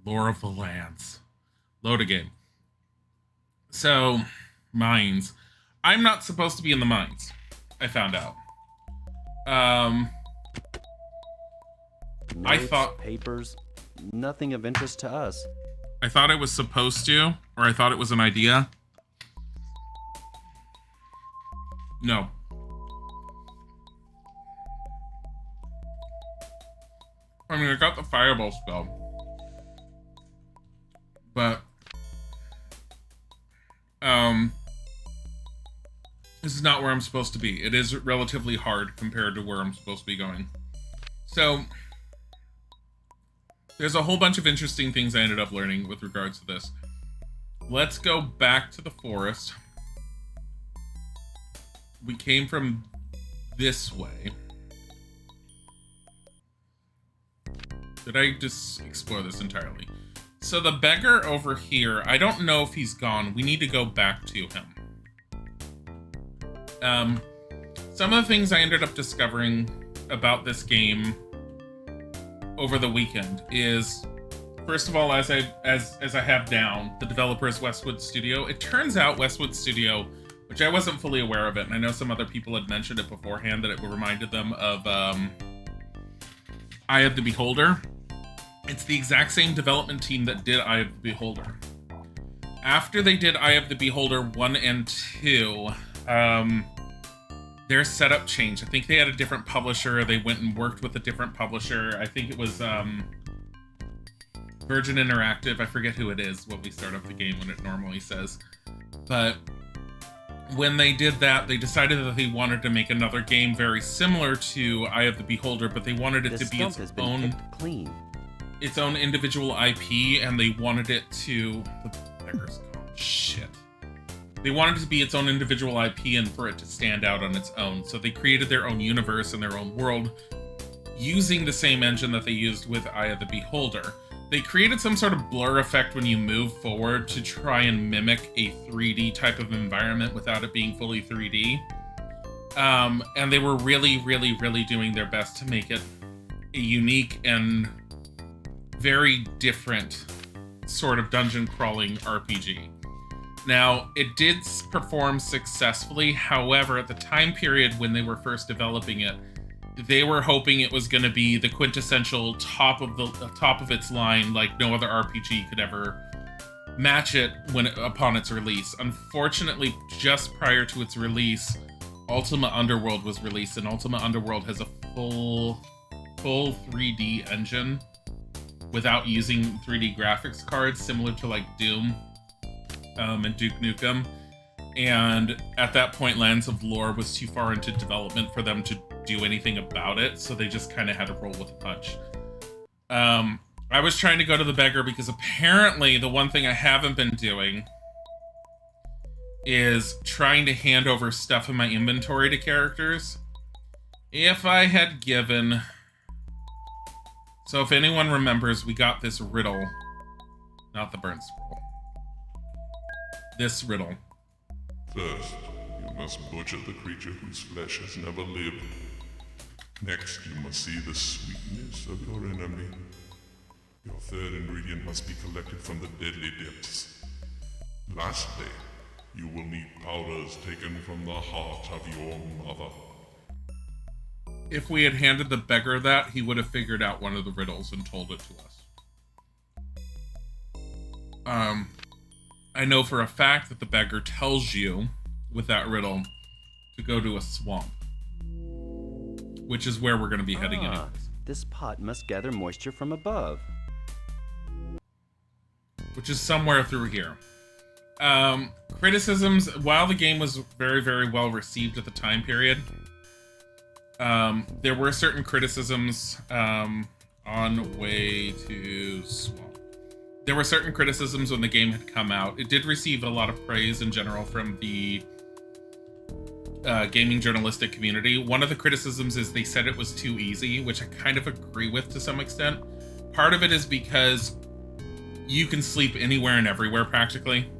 Lore of the lands. Load a game. So, mines. I'm not supposed to be in the mines. I found out. Notes, I thought papers, nothing of interest to us. I thought I was supposed to, or I thought it was an idea. No. I mean, I got the fireball spell. But, this is not where I'm supposed to be. It is relatively hard compared to where I'm supposed to be going. So, there's a whole bunch of interesting things I ended up learning with regards to this. Let's go back to the forest. We came from this way. Did I just explore this entirely? So the beggar over here, I don't know if he's gone. We need to go back to him. Some of the things I ended up discovering about this game over the weekend is, first of all, as I have down, the developer is Westwood Studio. It turns out Westwood Studio, which I wasn't fully aware of it, and I know some other people had mentioned it beforehand, that it reminded them of Eye of the Beholder. It's the exact same development team that did Eye of the Beholder. After they did Eye of the Beholder 1 and 2, their setup changed. I think they had a different publisher. They went and worked with a different publisher. I think it was Virgin Interactive. I forget who it is when we start up the game, when it normally says. But when they did that, they decided that they wanted to make another game very similar to Eye of the Beholder, but they wanted it to be its own individual IP, and they wanted it to... The beggar's gone. Shit. They wanted it to be its own individual IP and for it to stand out on its own. So they created their own universe and their own world using the same engine that they used with Eye of the Beholder. They created some sort of blur effect when you move forward to try and mimic a 3D type of environment without it being fully 3D. And they were really, really, really doing their best to make it a unique and very different sort of dungeon crawling RPG. Now, it did perform successfully. However, at the time period when they were first developing it, they were hoping it was going to be the quintessential top of its line, like no other RPG could ever match it upon its release. Unfortunately, just prior to its release, Ultima Underworld was released, and Ultima Underworld has a full 3D engine without using 3D graphics cards, similar to like Doom and Duke Nukem. And at that point, Lands of Lore was too far into development for them to do anything about it, so they just kind of had to roll with the punch. I was trying to go to the beggar because apparently the one thing I haven't been doing is trying to hand over stuff in my inventory to characters. If I had given... So if anyone remembers, we got this riddle. Not the burnt scroll. This riddle. First, you must butcher the creature whose flesh has never lived. Next, you must see the sweetness of your enemy. Your third ingredient must be collected from the deadly depths. Lastly, you will need powders taken from the heart of your mother. If we had handed the beggar that, he would have figured out one of the riddles and told it to us. I know for a fact that the beggar tells you, with that riddle, to go to a swamp. Which is where we're going to be heading anyways. This pot must gather moisture from above. Which is somewhere through here. Criticisms, while the game was very, very well received at the time period, there were certain criticisms on way to swamp. There were certain criticisms when the game had come out. It did receive a lot of praise in general from the gaming journalistic community. One of the criticisms is they said it was too easy, which I kind of agree with to some extent. Part of it is because you can sleep anywhere and everywhere practically.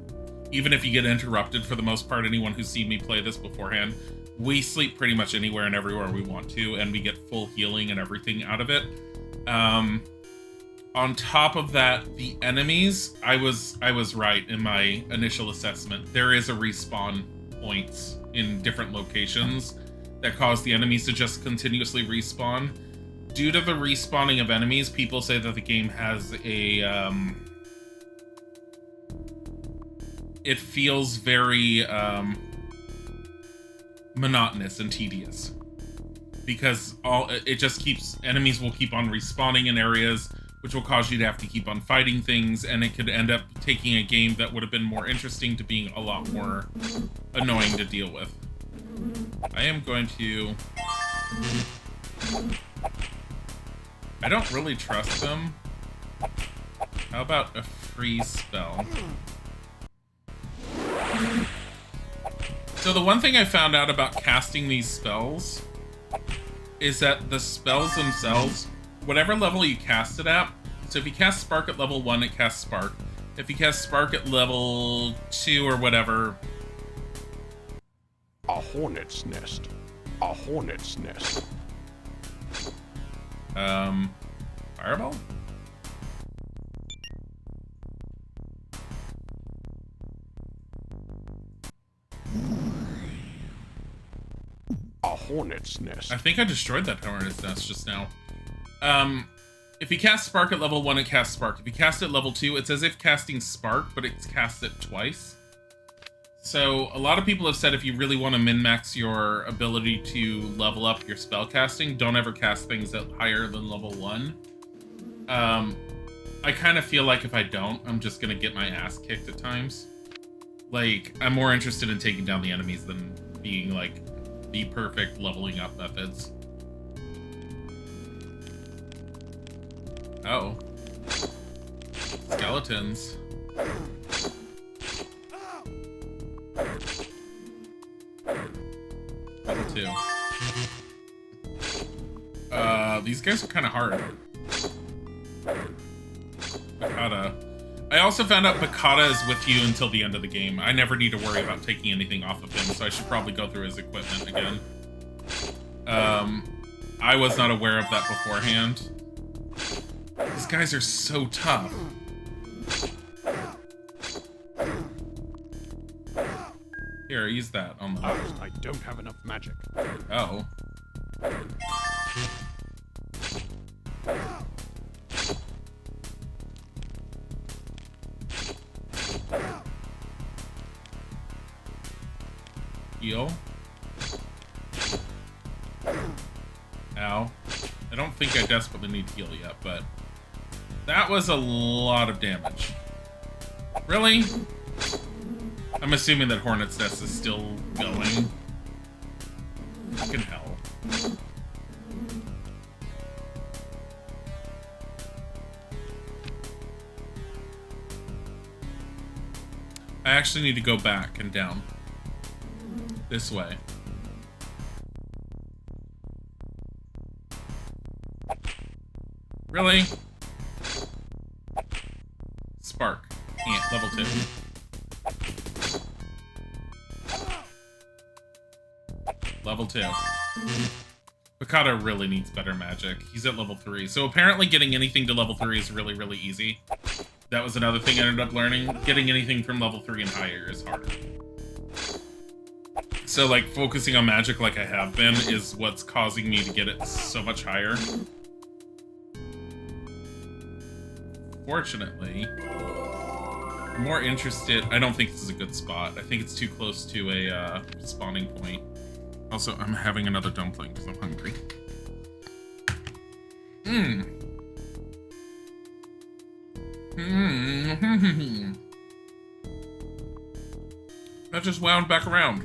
Even if you get interrupted, for the most part, anyone who's seen me play this beforehand, we sleep pretty much anywhere and everywhere we want to, and we get full healing and everything out of it. On top of that, the enemies, I was right in my initial assessment. There is a respawn points in different locations that cause the enemies to just continuously respawn. Due to the respawning of enemies, people say that the game has a it feels very monotonous and tedious, because it just keeps, enemies will keep on respawning in areas, which will cause you to have to keep on fighting things, and it could end up taking a game that would have been more interesting to being a lot more annoying to deal with. I am going to... I don't really trust them. How about a freeze spell? So the one thing I found out about casting these spells is that the spells themselves, whatever level you cast it at, so if you cast Spark at level 1, it casts Spark. If you cast Spark at level 2 or whatever... A hornet's nest. A hornet's nest. Fireball? A hornet's nest. I think I destroyed that hornet's nest just now. If you cast Spark at level 1, it casts Spark. If you cast it at level 2, it's as if casting Spark, but it's cast it twice. So, a lot of people have said if you really want to min-max your ability to level up your spell casting, don't ever cast things at higher than level 1. I kind of feel like if I don't, I'm just going to get my ass kicked at times. Like, I'm more interested in taking down the enemies than being, like, the perfect leveling up methods. Oh. Skeletons. Level 2. These guys are kind of hard. Bakata. I also found out Bakata is with you until the end of the game. I never need to worry about taking anything off of him, so I should probably go through his equipment again. I was not aware of that beforehand. These guys are so tough. Here, use that on the... I don't have enough magic. Oh. Heal. Ow. I don't think I desperately need to heal yet, but... that was a lot of damage. Really? I'm assuming that Hornet's Nest is still going. Fucking hell. I actually need to go back and down. This way. Really? Spark. Ant, level 2. Level 2. Bakata really needs better magic. He's at level 3. So apparently getting anything to level 3 is really, really easy. That was another thing I ended up learning. Getting anything from level 3 and higher is harder. So, like, focusing on magic like I have been is what's causing me to get it so much higher. Fortunately, I'm more interested... I don't think this is a good spot. I think it's too close to a spawning point. Also, I'm having another dumpling because I'm hungry. That just wound back around.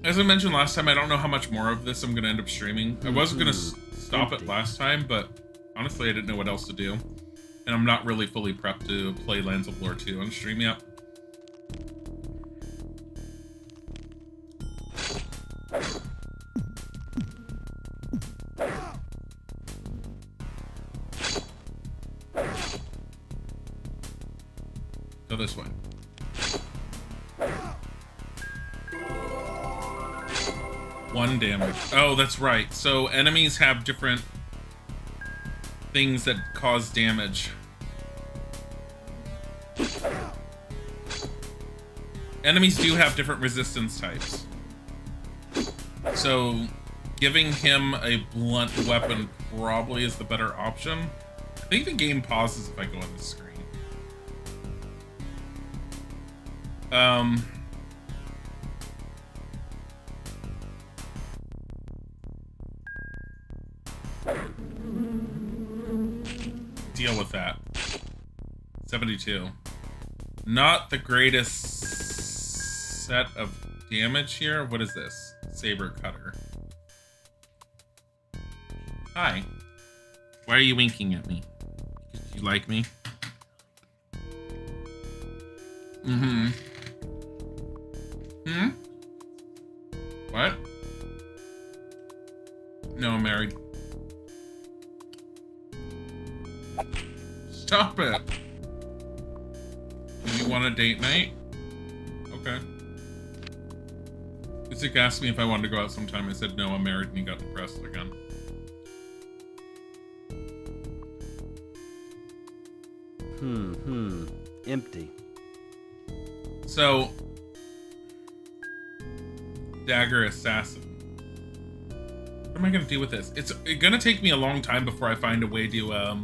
As I mentioned last time, I don't know how much more of this I'm going to end up streaming. I wasn't going to stop it last time, but honestly, I didn't know what else to do. And I'm not really fully prepped to play Lands of Lore 2 on stream yet. Go this way. 1 damage. Oh, that's right. So enemies have different things that cause damage. Enemies do have different resistance types. So giving him a blunt weapon probably is the better option. I think the game pauses if I go on the screen. Deal with that. 72. Not the greatest set of damage here. What is this? Saber cutter. Hi. Why are you winking at me? Do you like me? Mm-hmm. Hmm? What? No, I'm married. Stop it! Do you want a date night? Okay. Isaac asked me if I wanted to go out sometime. I said no, I'm married, and he got depressed again. Empty. So, Dagger Assassin. What am I gonna do with this? It's gonna take me a long time before I find a way to, I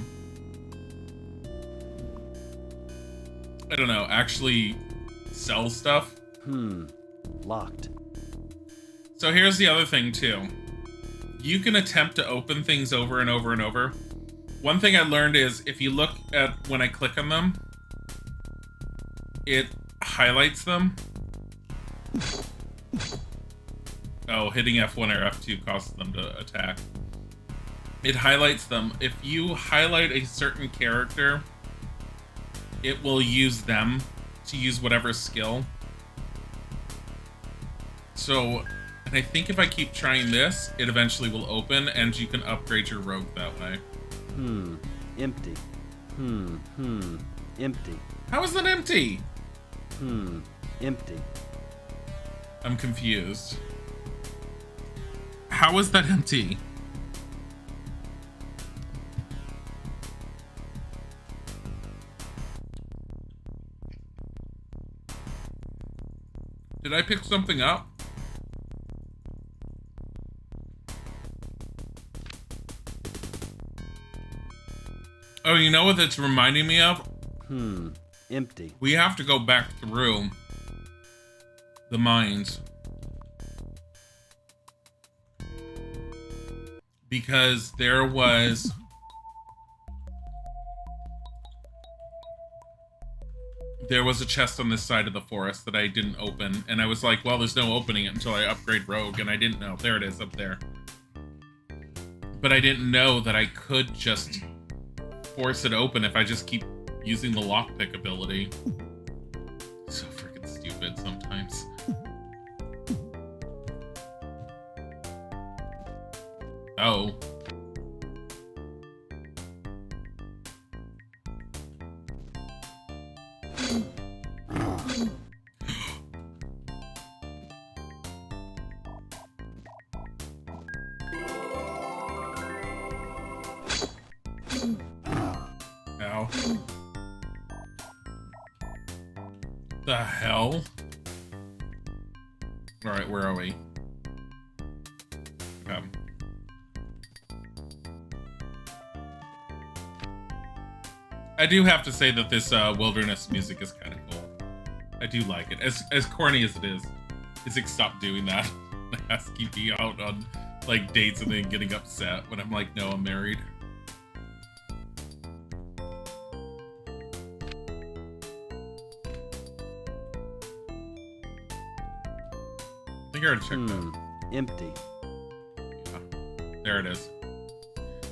don't know, actually sell stuff. Locked. So here's the other thing, too. You can attempt to open things over and over and over. One thing I learned is if you look at when I click on them, it highlights them. Oh, hitting F1 or F2 causes them to attack. It highlights them. If you highlight a certain character, it will use them to use whatever skill. So, and I think if I keep trying this, it eventually will open and you can upgrade your rogue that way. Empty. Empty. How is that empty? Empty. I'm confused. How is that empty? Did I pick something up? Oh, you know what it's reminding me of? Empty. We have to go back through the mines. Because there was... There was a chest on this side of the forest that I didn't open. And I was like, well, there's no opening it until I upgrade Rogue. And I didn't know. There it is, up there. But I didn't know that I could just force it open if I just keep using the lockpick ability. So freaking stupid sometimes. Oh. Ow. The hell? Alright, where are we? I do have to say that this wilderness music is kind of cool. I do like it. As corny as it is, Isaac, stop doing that. Asking me out on like dates and then getting upset when I'm like, no, I'm married. I think I already checked that. Empty. Yeah, there it is.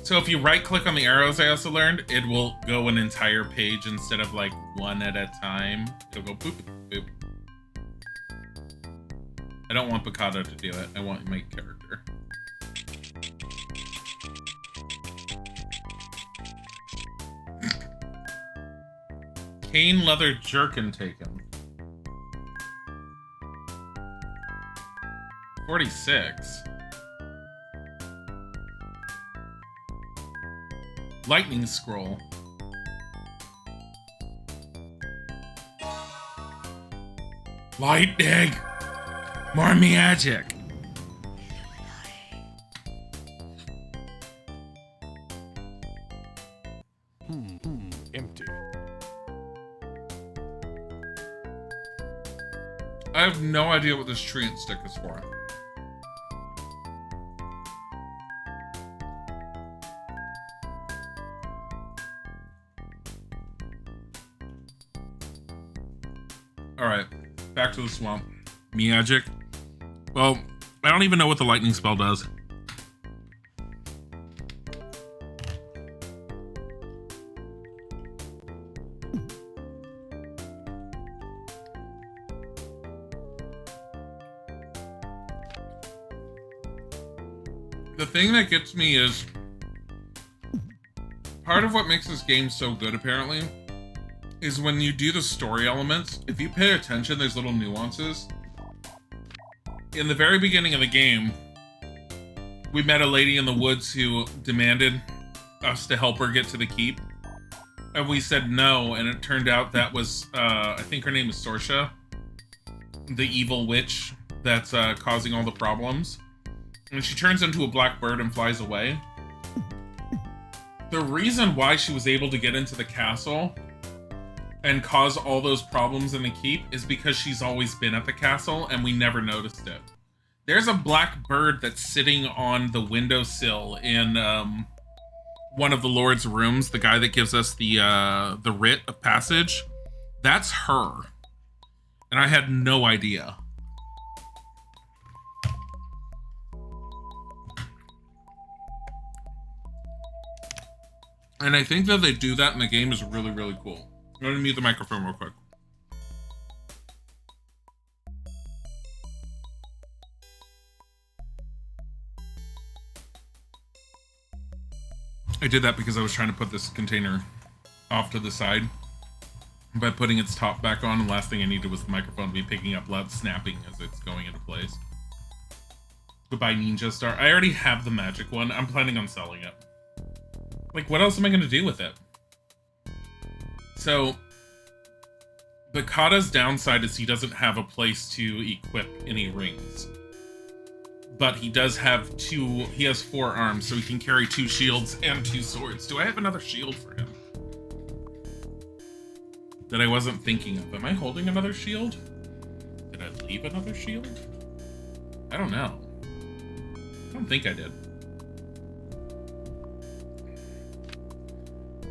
So if you right click on the arrows, I also learned, it will go an entire page instead of like one at a time. It'll go boop, boop. I don't want Picado to do it. I want my character. Cane leather jerkin taken. 46. Lightning scroll. Lightning! More magic! Empty. I have no idea what this tree and stick is for. Alright, back to the swamp. Magic. Well, I don't even know what the lightning spell does. The thing that gets me is part of what makes this game so good, apparently, is when you do the story elements, if you pay attention, there's little nuances. In the very beginning of the game, we met a lady in the woods who demanded us to help her get to the keep. And we said no, and it turned out that was, I think her name is Sorsha, the evil witch that's causing all the problems. And she turns into a black bird and flies away. The reason why she was able to get into the castle and cause all those problems in the keep is because she's always been at the castle and we never noticed it. There's a black bird that's sitting on the windowsill in one of the Lord's rooms, the guy that gives us the writ of passage. That's her. And I had no idea. And I think that they do that in the game is really, really cool. I'm going to mute the microphone real quick. I did that because I was trying to put this container off to the side by putting its top back on, and the last thing I needed was the microphone to be picking up loud snapping as it's going into place. Goodbye, Ninja Star. I already have the magic one. I'm planning on selling it. Like, what else am I going to do with it? So, the Kata's downside is he doesn't have a place to equip any rings. But he does have he has 4 arms, so he can carry 2 shields and 2 swords. Do I have another shield for him? That I wasn't thinking of. Am I holding another shield? Did I leave another shield? I don't know. I don't think I did.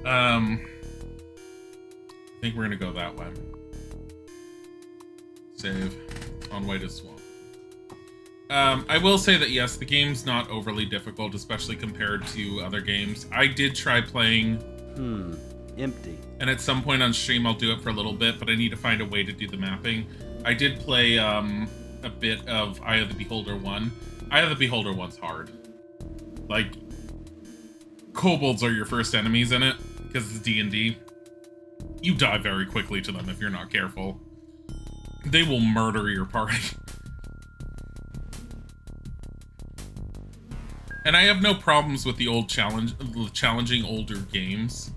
I think we're gonna go that way. Save. On way to swamp. I will say that yes, the game's not overly difficult, especially compared to other games. I did try playing... Empty. And at some point on stream I'll do it for a little bit, but I need to find a way to do the mapping. I did play a bit of Eye of the Beholder 1. Eye of the Beholder 1's hard. Like, kobolds are your first enemies in it, because it's D&D. You die very quickly to them if you're not careful. They will murder your party. And I have no problems with the old challenging older games.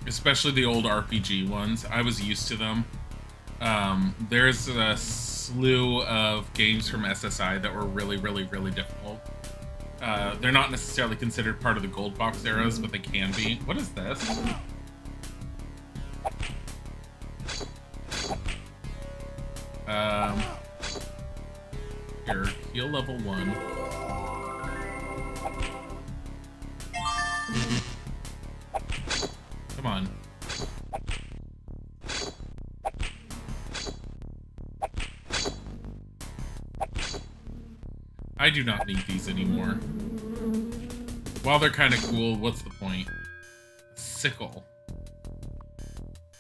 Especially the old RPG ones. I was used to them. There's a slew of games from SSI that were really, really, really difficult. They're not necessarily considered part of the gold box eras, but they can be. What is this? Here, heal level 1. Come on. I do not need these anymore. While they're kind of cool, what's the point? Sickle.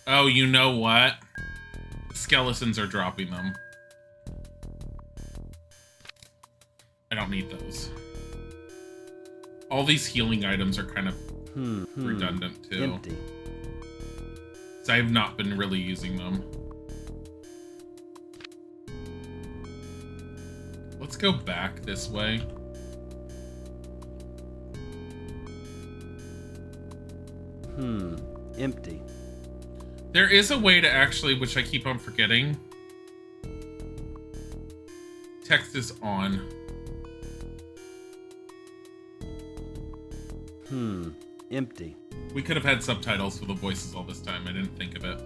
Oh, you know what? Skeletons are dropping them. I don't need those. All these healing items are kind of redundant too. Empty. So I have not been really using them. Let's go back this way. Empty. There is a way to actually, which I keep on forgetting. Text is on. Empty. We could have had subtitles for the voices all this time. I didn't think of it.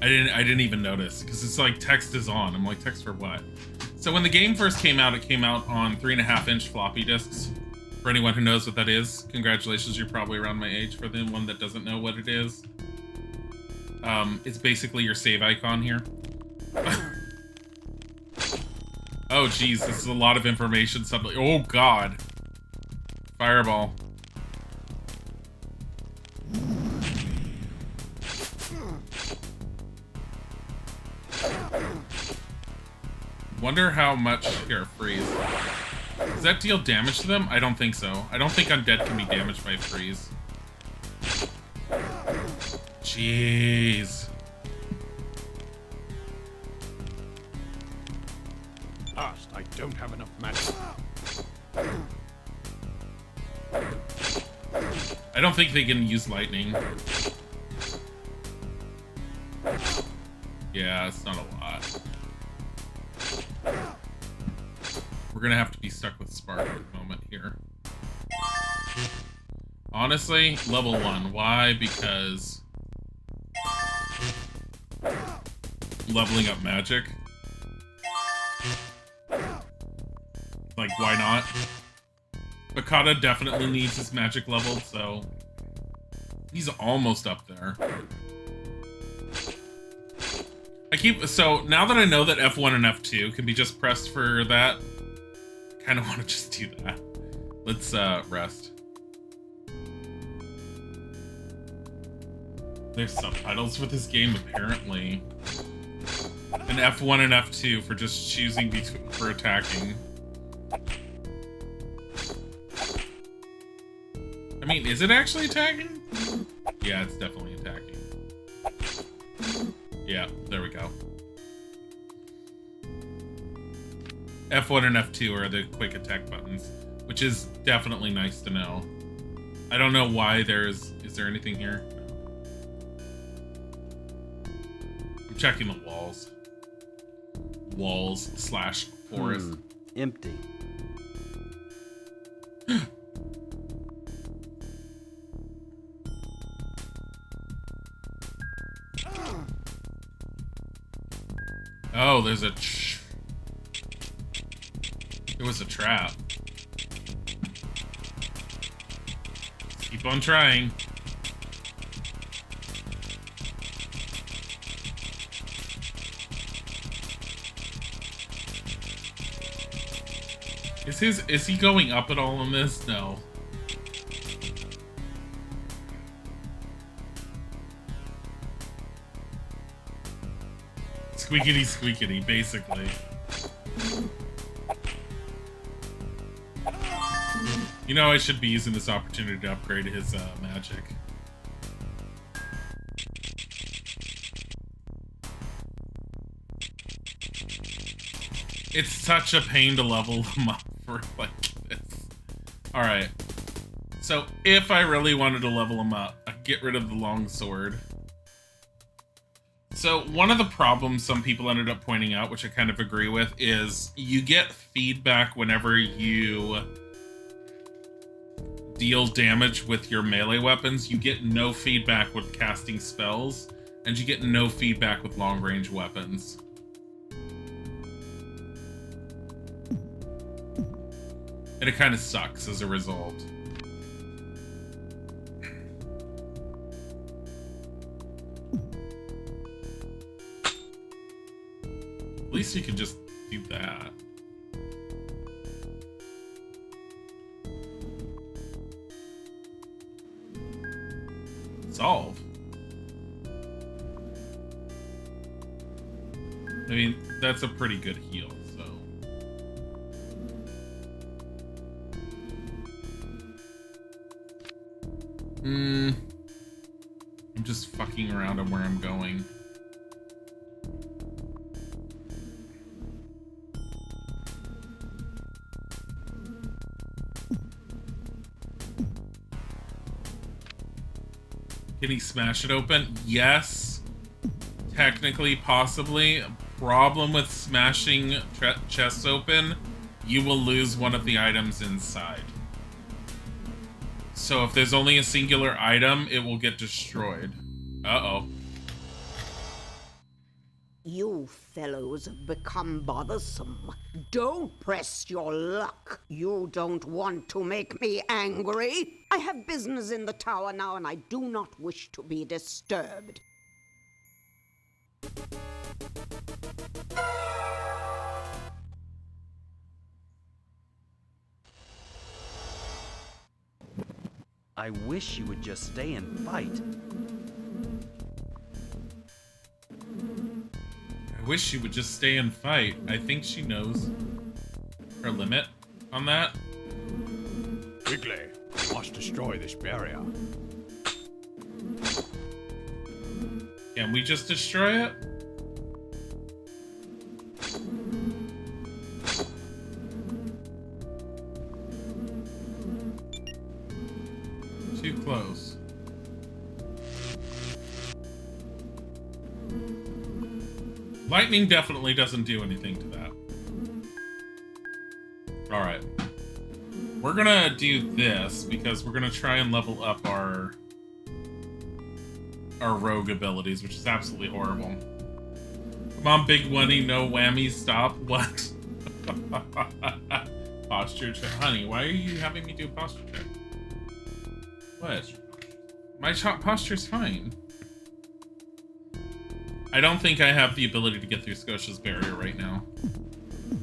I didn't even notice because it's like text is on. I'm like, text for what? So when the game first came out, it came out on 3.5-inch floppy disks. For anyone who knows what that is, congratulations, you're probably around my age. For the one that doesn't know what it is, it's basically your save icon here. Oh geez, this is a lot of information suddenly. Oh god. Fireball. Wonder how much... Here, freeze. Does that deal damage to them? I don't think so. I don't think undead can be damaged by freeze. Jeez. Asked, I don't have enough magic. I don't think they can use lightning. Yeah, it's not a lot. We're gonna have to be stuck with Spark at the moment here. Honestly, level 1. Why? Because leveling up magic. Like, why not? Bakata definitely needs his magic leveled, so he's almost up there. So now that I know that F1 and F2 can be just pressed for that, I kind of want to just do that. Let's rest. There's subtitles for this game apparently. And F1 and F2 for just choosing for attacking. I mean, is it actually attacking? Yeah, it's definitely attacking. Yeah, there we go. F1 and F2 are the quick attack buttons, which is definitely nice to know. I don't know why is there anything here? I'm checking the walls. Walls/forest. Empty. Oh, there's a... It was a trap. Let's keep on trying. Is he going up at all in this? No. Squeakity squeakity, basically. You know, I should be using this opportunity to upgrade his magic. It's such a pain to level them up for like this. Alright. So if I really wanted to level them up, I'd get rid of the long sword. So one of the problems some people ended up pointing out, which I kind of agree with, is you get feedback whenever you deal damage with your melee weapons. You get no feedback with casting spells, and you get no feedback with long-range weapons. And it kind of sucks as a result. At least you can just do that. Solve. I mean, that's a pretty good heal, so. I'm just fucking around on where I'm going. Can he smash it open? Yes. Technically, possibly. Problem with smashing chests open, you will lose one of the items inside. So if there's only a singular item, it will get destroyed. Uh-oh. You fellows have become bothersome. Don't press your luck. You don't want to make me angry. I have business in the tower now, and I do not wish to be disturbed. I wish you would just stay and fight. I wish she would just stay and fight. I think she knows her limit on that. Wiggly, we must destroy this barrier. Can we just destroy it? Too close. Lightning definitely doesn't do anything to that. Alright. We're gonna do this because we're gonna try and level up our rogue abilities, which is absolutely horrible. Come on, Big Wunny, no whammy, stop. What? Posture check. Honey, why are you having me do a posture check? What? My posture's fine. I don't think I have the ability to get through Scotia's barrier right now.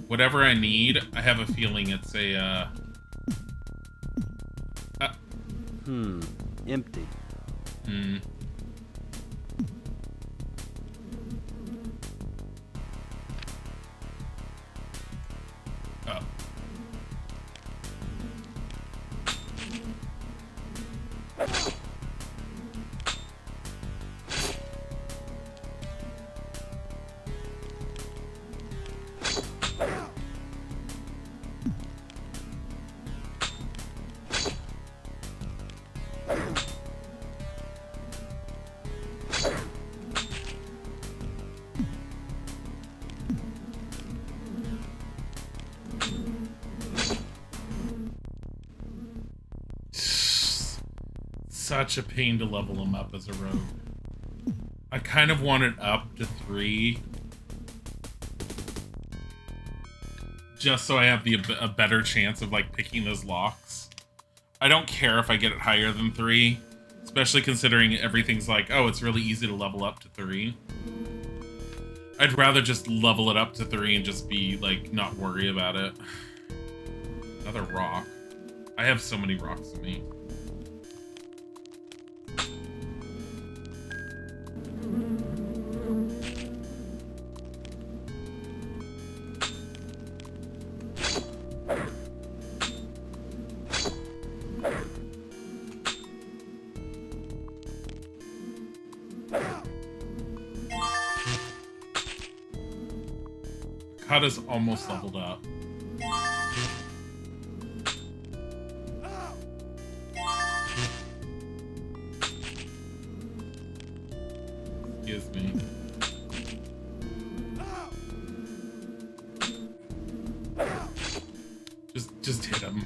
Whatever I need, I have a feeling it's a, Empty. Oh. Such a pain to level him up as a rogue. I kind of want it up to 3. Just so I have a better chance of, like, picking those locks. I don't care if I get it higher than 3. Especially considering everything's like, oh, it's really easy to level up to 3. I'd rather just level it up to 3 and just be, like, not worry about it. Another rock. I have so many rocks in me. Kata's almost leveled up. Excuse me. Just hit him.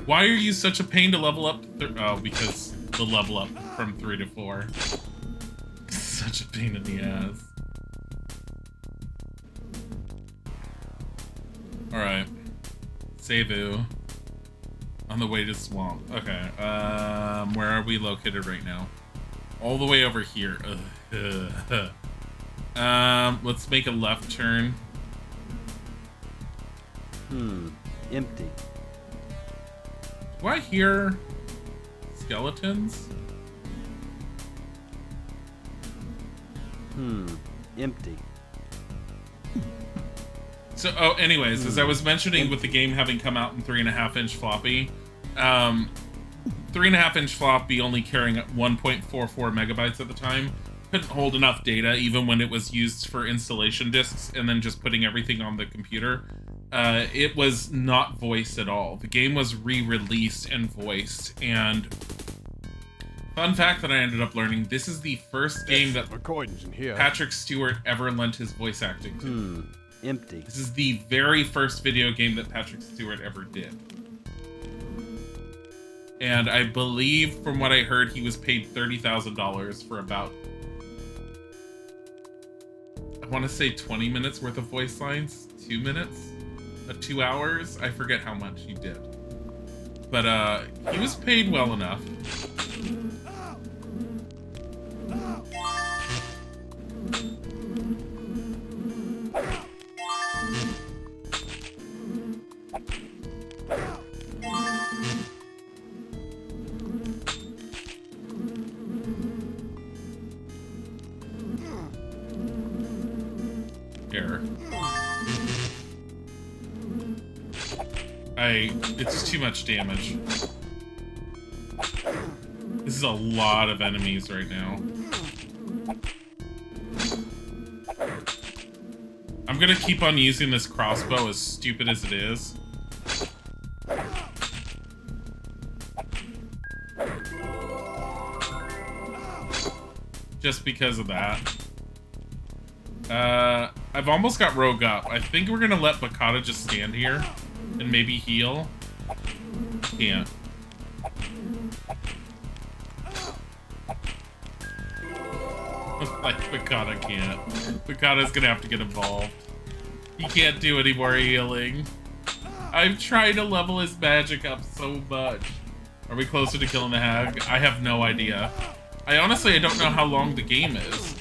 Why are you such a pain to level up? Oh, because the level up from 3 to 4. Such a pain in the ass. Alright. Seibu. On the way to Swamp. Okay. Where are we located right now? All the way over here. Let's make a left turn. Empty. Do I hear skeletons? Empty. So, oh, anyways, as I was mentioning with the game having come out in 3.5-inch floppy, 3.5-inch floppy only carrying 1.44 megabytes at the time couldn't hold enough data even when it was used for installation disks and then just putting everything on the computer. It was not voiced at all. The game was re-released and voiced, and Fun fact that I ended up learning, this is the first game that McCoyden's in here. Patrick Stewart ever lent his voice acting to. Empty. This is the very first video game that Patrick Stewart ever did. And I believe, from what I heard, he was paid $30,000 for about, I want to say 20 minutes worth of voice lines. 2 minutes? 2 hours? I forget how much he did. But he was paid well enough. Error. It's too much damage. This is a lot of enemies right now. I'm gonna keep on using this crossbow, as stupid as it is. Just because of that. I've almost got Rogue up. I think we're gonna let Bakata just stand here and maybe heal. Can't. Like, Bakata can't. Bakata's gonna have to get involved. He can't do any more healing. I'm trying to level his magic up so much. Are we closer to killing the hag? I have no idea. I don't know how long the game is.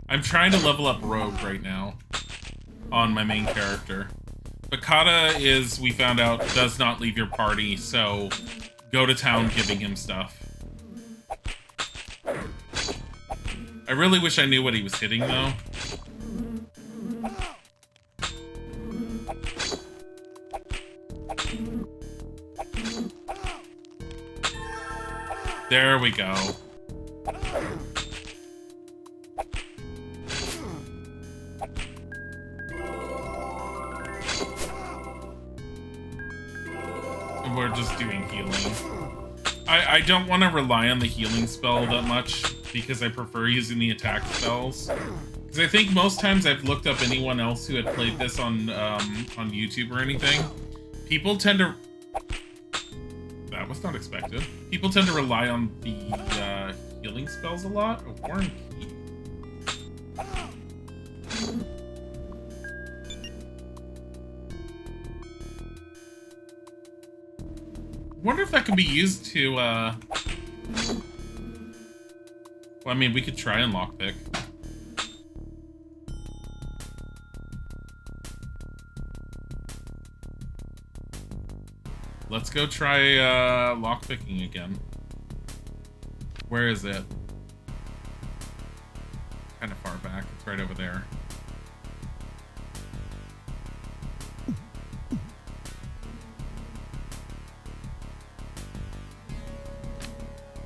I'm trying to level up Rogue right now on my main character. Bakata is, we found out, does not leave your party, so go to town giving him stuff. I really wish I knew what he was hitting, though. There we go. And we're just doing healing. I don't want to rely on the healing spell that much because I prefer using the attack spells. Because I think most times I've looked up anyone else who had played this on YouTube or anything. People tend to... That was not expected. People tend to rely on the healing spells a lot. A Warren Key. Wonder if that can be used to, well, I mean, we could try and lockpick. Let's go try, lockpicking again. Where is it? Kind of far back. It's right over there.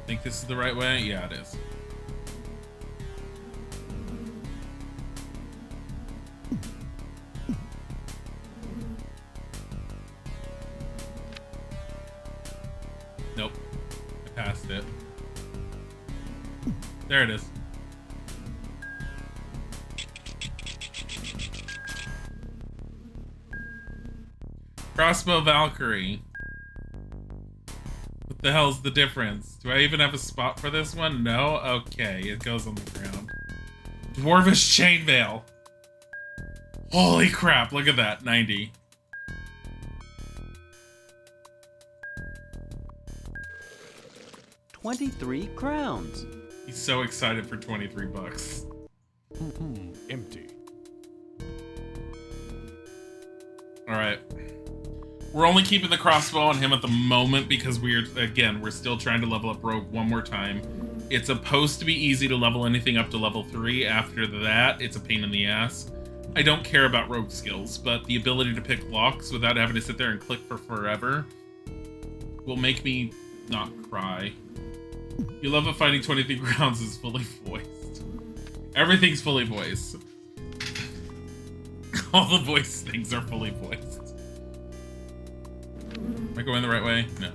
Think this is the right way? Yeah, it is. Nope. I passed it. There it is. Crossbow Valkyrie. What the hell's the difference? Do I even have a spot for this one? No? Okay, it goes on the ground. Dwarvish Chainmail. Holy crap, look at that. 90. $23 crowns. He's so excited for 23 bucks. Empty. Alright. We're only keeping the crossbow on him at the moment because we're still trying to level up Rogue one more time. It's supposed to be easy to level anything up to level 3. After that, it's a pain in the ass. I don't care about Rogue skills, but the ability to pick locks without having to sit there and click for forever will make me not cry. Your love of finding 23 crowns is fully voiced. Everything's fully voiced. All the voice things are fully voiced. Am I going the right way? No.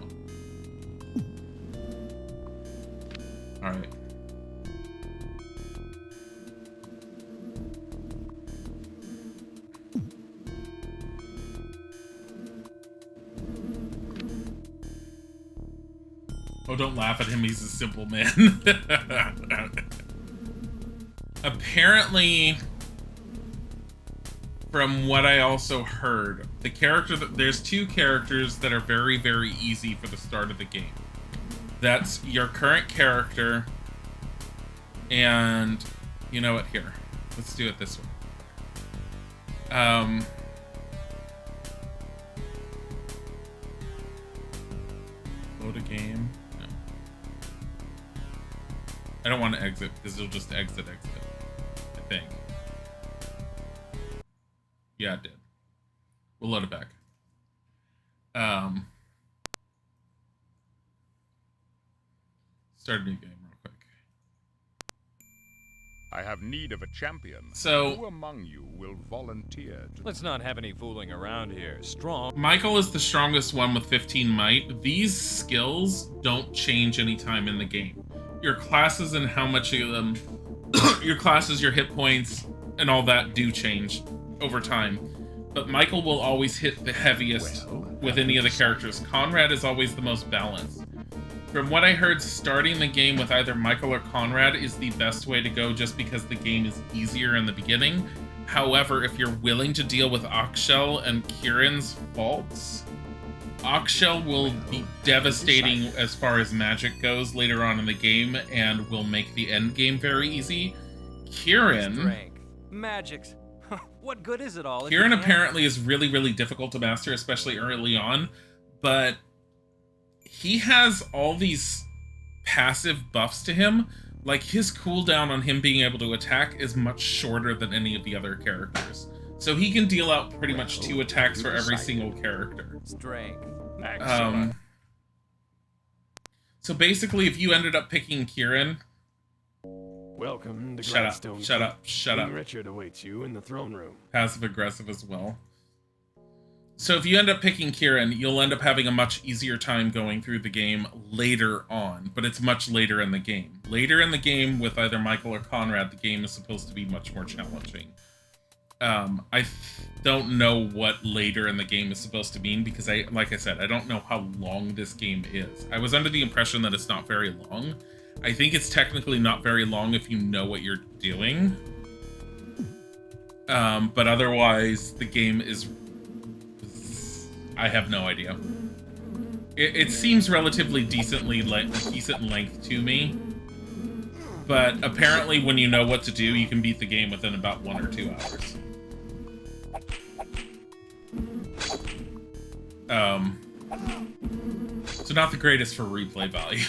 Alright. Oh, don't laugh at him, he's a simple man. Apparently, from what I also heard, there's two characters that are very, very easy for the start of the game. That's your current character, and you know what? Here, let's do it this way. Load a game. No. I don't want to exit because it'll just exit. I think. Yeah, it did. We'll load it back. Start a new game real quick. I have need of a champion. So, who among you will volunteer to... Let's not have any fooling around here. Strong. Michael is the strongest one with 15 might. These skills don't change anytime in the game. Your classes and how much of them, your classes, your hit points, and all that do change over time. But Michael will always hit the heaviest with any of the characters. Conrad is always the most balanced. From what I heard, starting the game with either Michael or Conrad is the best way to go just because the game is easier in the beginning. However, if you're willing to deal with Akshel and Kieran's faults, Akshel will be devastating as far as magic goes later on in the game and will make the end game very easy. Kieran... Strength. Magics. What good is it all? Kieran apparently is really, really difficult to master, especially early on, but he has all these passive buffs to him. Like, his cooldown on him being able to attack is much shorter than any of the other characters. So he can deal out pretty much 2 attacks for every single character. Strength. So basically, if you ended up picking Kieran... Welcome to Shut Gladstone. up. King Richard awaits you in the throne room. Passive aggressive as well. So if you end up picking Kieran, you'll end up having a much easier time going through the game later on, but it's much later in the game. Later in the game, with either Michael or Conrad, the game is supposed to be much more challenging. I don't know what later in the game is supposed to mean, because like I said, I don't know how long this game is. I was under the impression that it's not very long. I think it's technically not very long if you know what you're doing. But otherwise, the game is... I have no idea. It seems relatively decent length to me. But apparently when you know what to do, you can beat the game within about 1 or 2 hours. So not the greatest for replay value.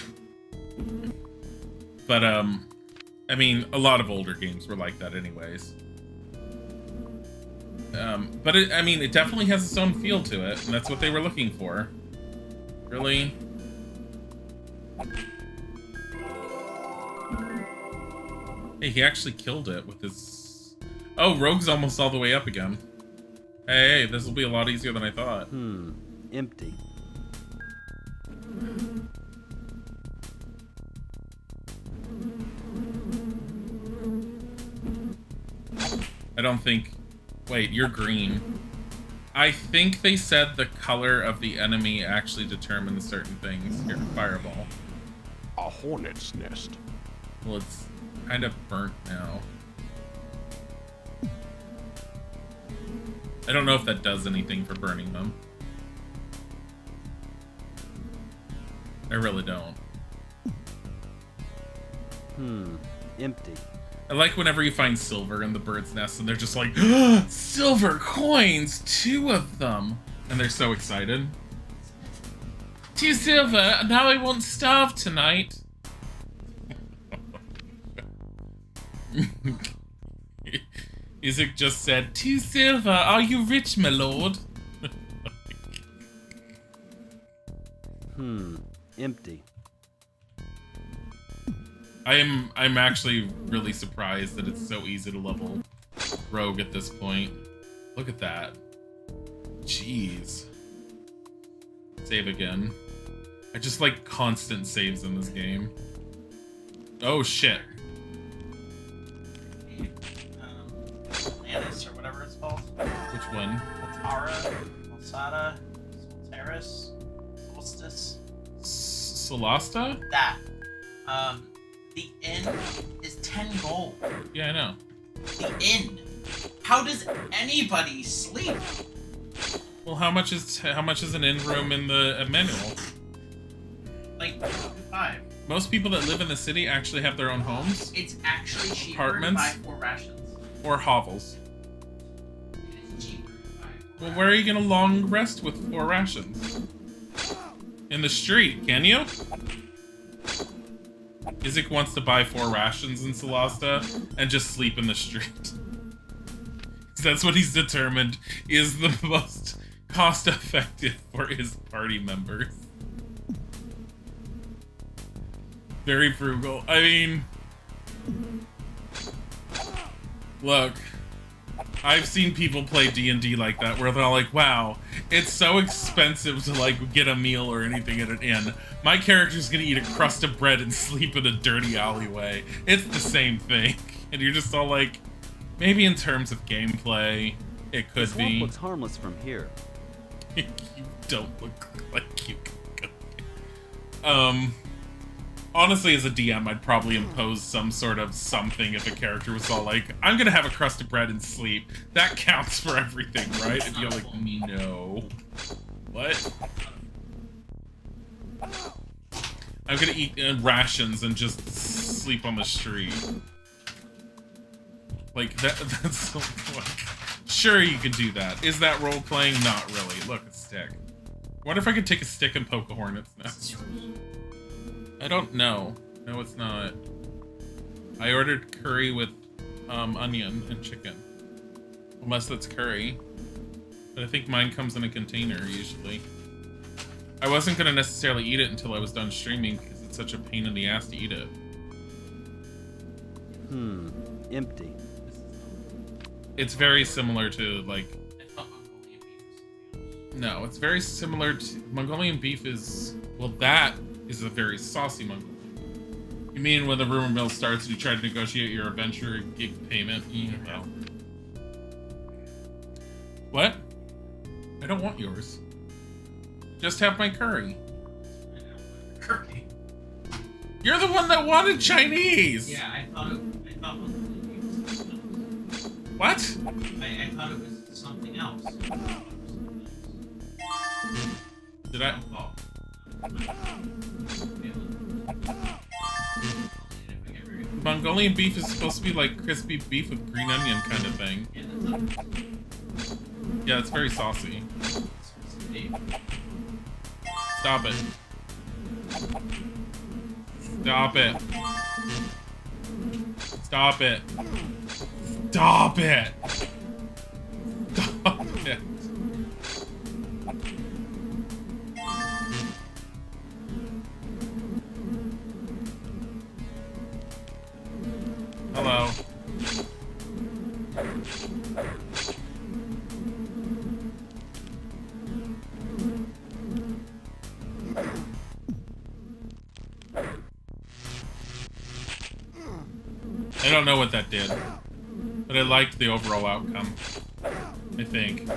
But, I mean, a lot of older games were like that anyways. But I mean, it definitely has its own feel to it, and that's what they were looking for. Really? Hey, he actually killed it with his... Oh, Rogue's almost all the way up again. Hey, this will be a lot easier than I thought. Empty. I don't think... Wait, you're green. I think they said the color of the enemy actually determines certain things. Here, fireball. A hornet's nest. Well, it's kind of burnt now. I don't know if that does anything for burning them. I really don't. Empty. I like whenever you find silver in the bird's nest and they're just like, silver coins! 2 of them! And they're so excited. 2 silver, now I won't starve tonight. Isaac just said, 2 silver, are you rich, my lord? Empty. I'm actually really surprised that it's so easy to level Rogue at this point. Look at that. Jeez. Save again. I just like constant saves in this game. Oh shit. Lannis or whatever it's called. Which one? Altara, Alsada, Solteris, Solstice. Solasta? That. The inn is 10 gold. Yeah, I know. The inn. How does anybody sleep? Well, how much is an inn room in the manual? Like 5. Most people that live in the city actually have their own homes It's actually cheaper Apartments? to buy 4 rations. or hovels. It's cheaper to buy 4 Well, where are you gonna long rest with 4 rations? In the street, can you? Isaac wants to buy 4 rations in Solasta and just sleep in the street. That's what he's determined is the most cost-effective for his party members. Very frugal. I mean, look, I've seen people play D&D like that, where they're like, wow, it's so expensive to, like, get a meal or anything at an inn. My character's gonna eat a crust of bread and sleep in a dirty alleyway. It's the same thing. And you're just all like, maybe in terms of gameplay, it could This swamp be. looks harmless from here. You don't look like you can go. Honestly, as a DM, I'd probably impose some sort of something if a character was all like, I'm gonna have a crust of bread and sleep. That counts for everything, right? And you're like, no. What? I'm gonna eat rations and just sleep on the street. Like, that's so, like, sure you could do that. Is that role-playing? Not really. Look, a stick. I wonder if I could take a stick and poke a hornet's nest. I don't know. No, it's not. I ordered curry with onion and chicken. Unless that's curry. But I think mine comes in a container, usually. I wasn't going to necessarily eat it until I was done streaming because it's such a pain in the ass to eat it. Empty. It's very similar to, like... No, it's very similar to... Mongolian beef is... Well, that is a very saucy Mongolian. You mean when the rumor mill starts and you try to negotiate your adventure gig payment? You know. What? I don't want yours. Just have my curry. Curry. You're the one that wanted Chinese! Yeah, I thought Mongolian beef was something else. What? I thought it was something else. Did I? Mongolian beef is supposed to be like crispy beef with green onion kind of thing. Yeah, it's very saucy. Stop it. Stop it. Stop it. Stop it. Stop it. Hello. I don't know what that did, but I liked the overall outcome, I think.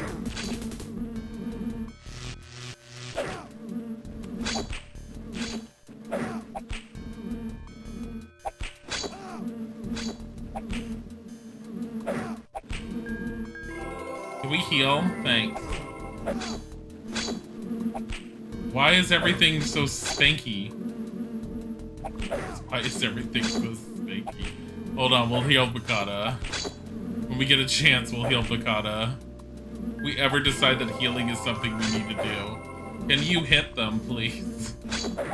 Can we heal? Thanks. Why is everything so spanky? Why is everything so spanky? Hold on, we'll heal Bakata. When we get a chance, we'll heal Bakata. If we ever decide that healing is something we need to do. Can you hit them, please?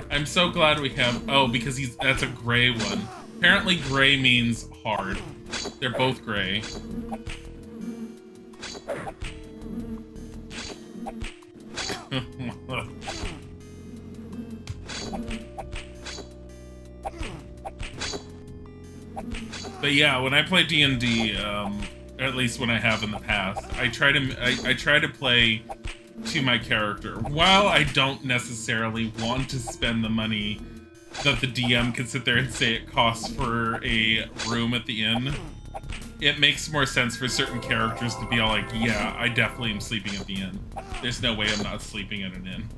I'm so glad we have... Oh, because that's a gray one. Apparently gray means hard. They're both gray. But yeah, when I play D&D, at least when I have in the past, I try to play to my character. While I don't necessarily want to spend the money that the DM can sit there and say it costs for a room at the inn, it makes more sense for certain characters to be all like, yeah, I definitely am sleeping at the inn. There's no way I'm not sleeping at an inn.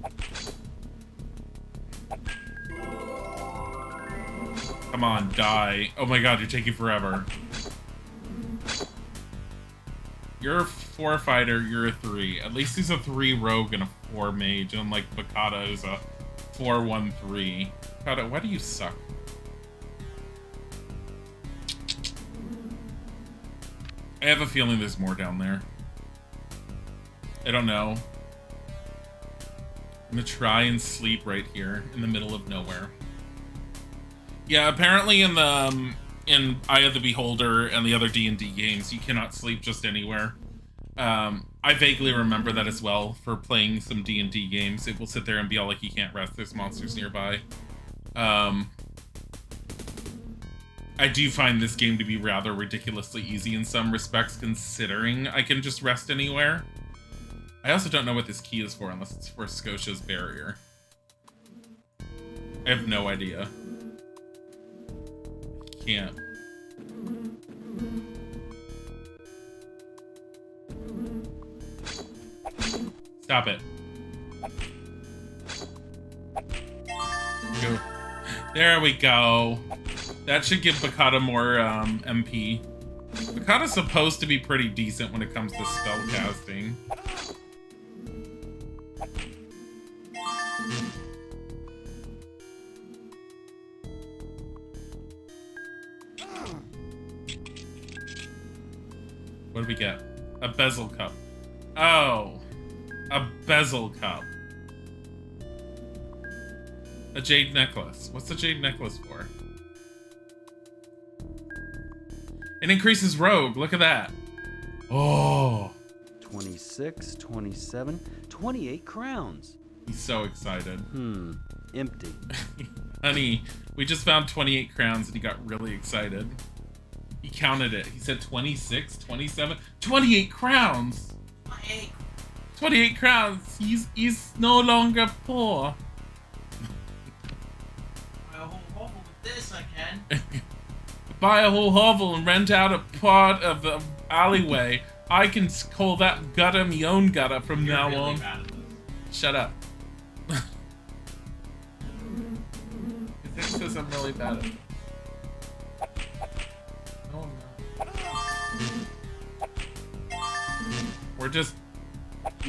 Come on, die. Oh my god, you're taking forever. You're a 4 fighter, you're a 3. At least he's a 3 rogue and a 4 mage, unlike Bakata, who's a 4-1-3. Bakata, why do you suck? I have a feeling there's more down there. I don't know. I'm gonna try and sleep right here in the middle of nowhere. Yeah, apparently in the in Eye of the Beholder and the other D&D games, you cannot sleep just anywhere. I vaguely remember that as well for playing some D&D games. It will sit there and be all like, you can't rest, there's monsters nearby. I do find this game to be rather ridiculously easy in some respects, considering I can just rest anywhere. I also don't know what this key is for, unless it's for Scotia's barrier. I have no idea. Can't. Stop it. Go. There we go. That should give Bakata more MP. Bakata's supposed to be pretty decent when it comes to spell casting. What do we get? A bezel cup. Oh. A bezel cup. A jade necklace. What's the jade necklace for? It increases rogue. Look at that. Oh. 26, 27, 28 crowns. He's so excited. Empty. Honey, we just found 28 crowns and he got really excited. He counted it. He said 26, 27, 28 crowns. 28 crowns. He's no longer poor. Buy a whole hovel with this, I can. Buy a whole hovel and rent out a part of the alleyway. I can call that gutter me own gutter from now really on. bad at this. Shut up. It says I'm really bad at it. No, I'm not. We're just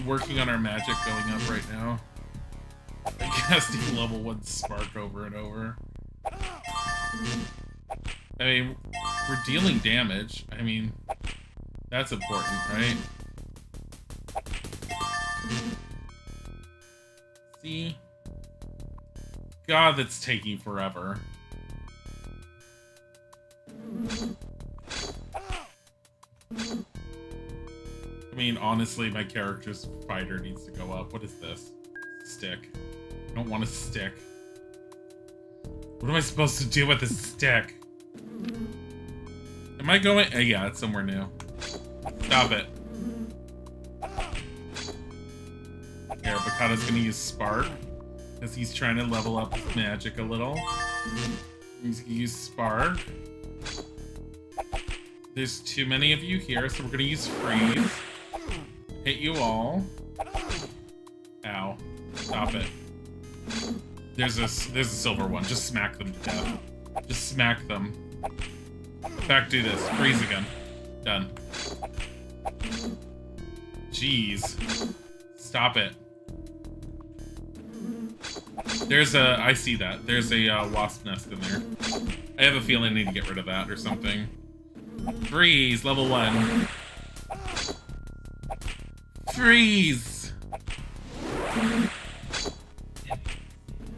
working on our magic going up right now. Casting level 1 spark over and over. I mean, we're dealing damage. I mean, that's important, right? See? God, that's taking forever. I mean, honestly, my character's fighter needs to go up. What is this? Stick. I don't want a stick. What am I supposed to do with this stick? Am I going? Yeah, it's somewhere new. Stop it. Here, Bakata's gonna use Spark, because he's trying to level up his magic a little. He's gonna use Spark. There's too many of you here, so we're gonna use Freeze. Hit you all. Ow. Stop it. There's a silver one. Just smack them to death. Just smack them. In fact, do this. Freeze again. Done. Jeez. Stop it. There's a... I see that. There's a wasp nest in there. I have a feeling I need to get rid of that or something. Freeze! Level 1. Freeze!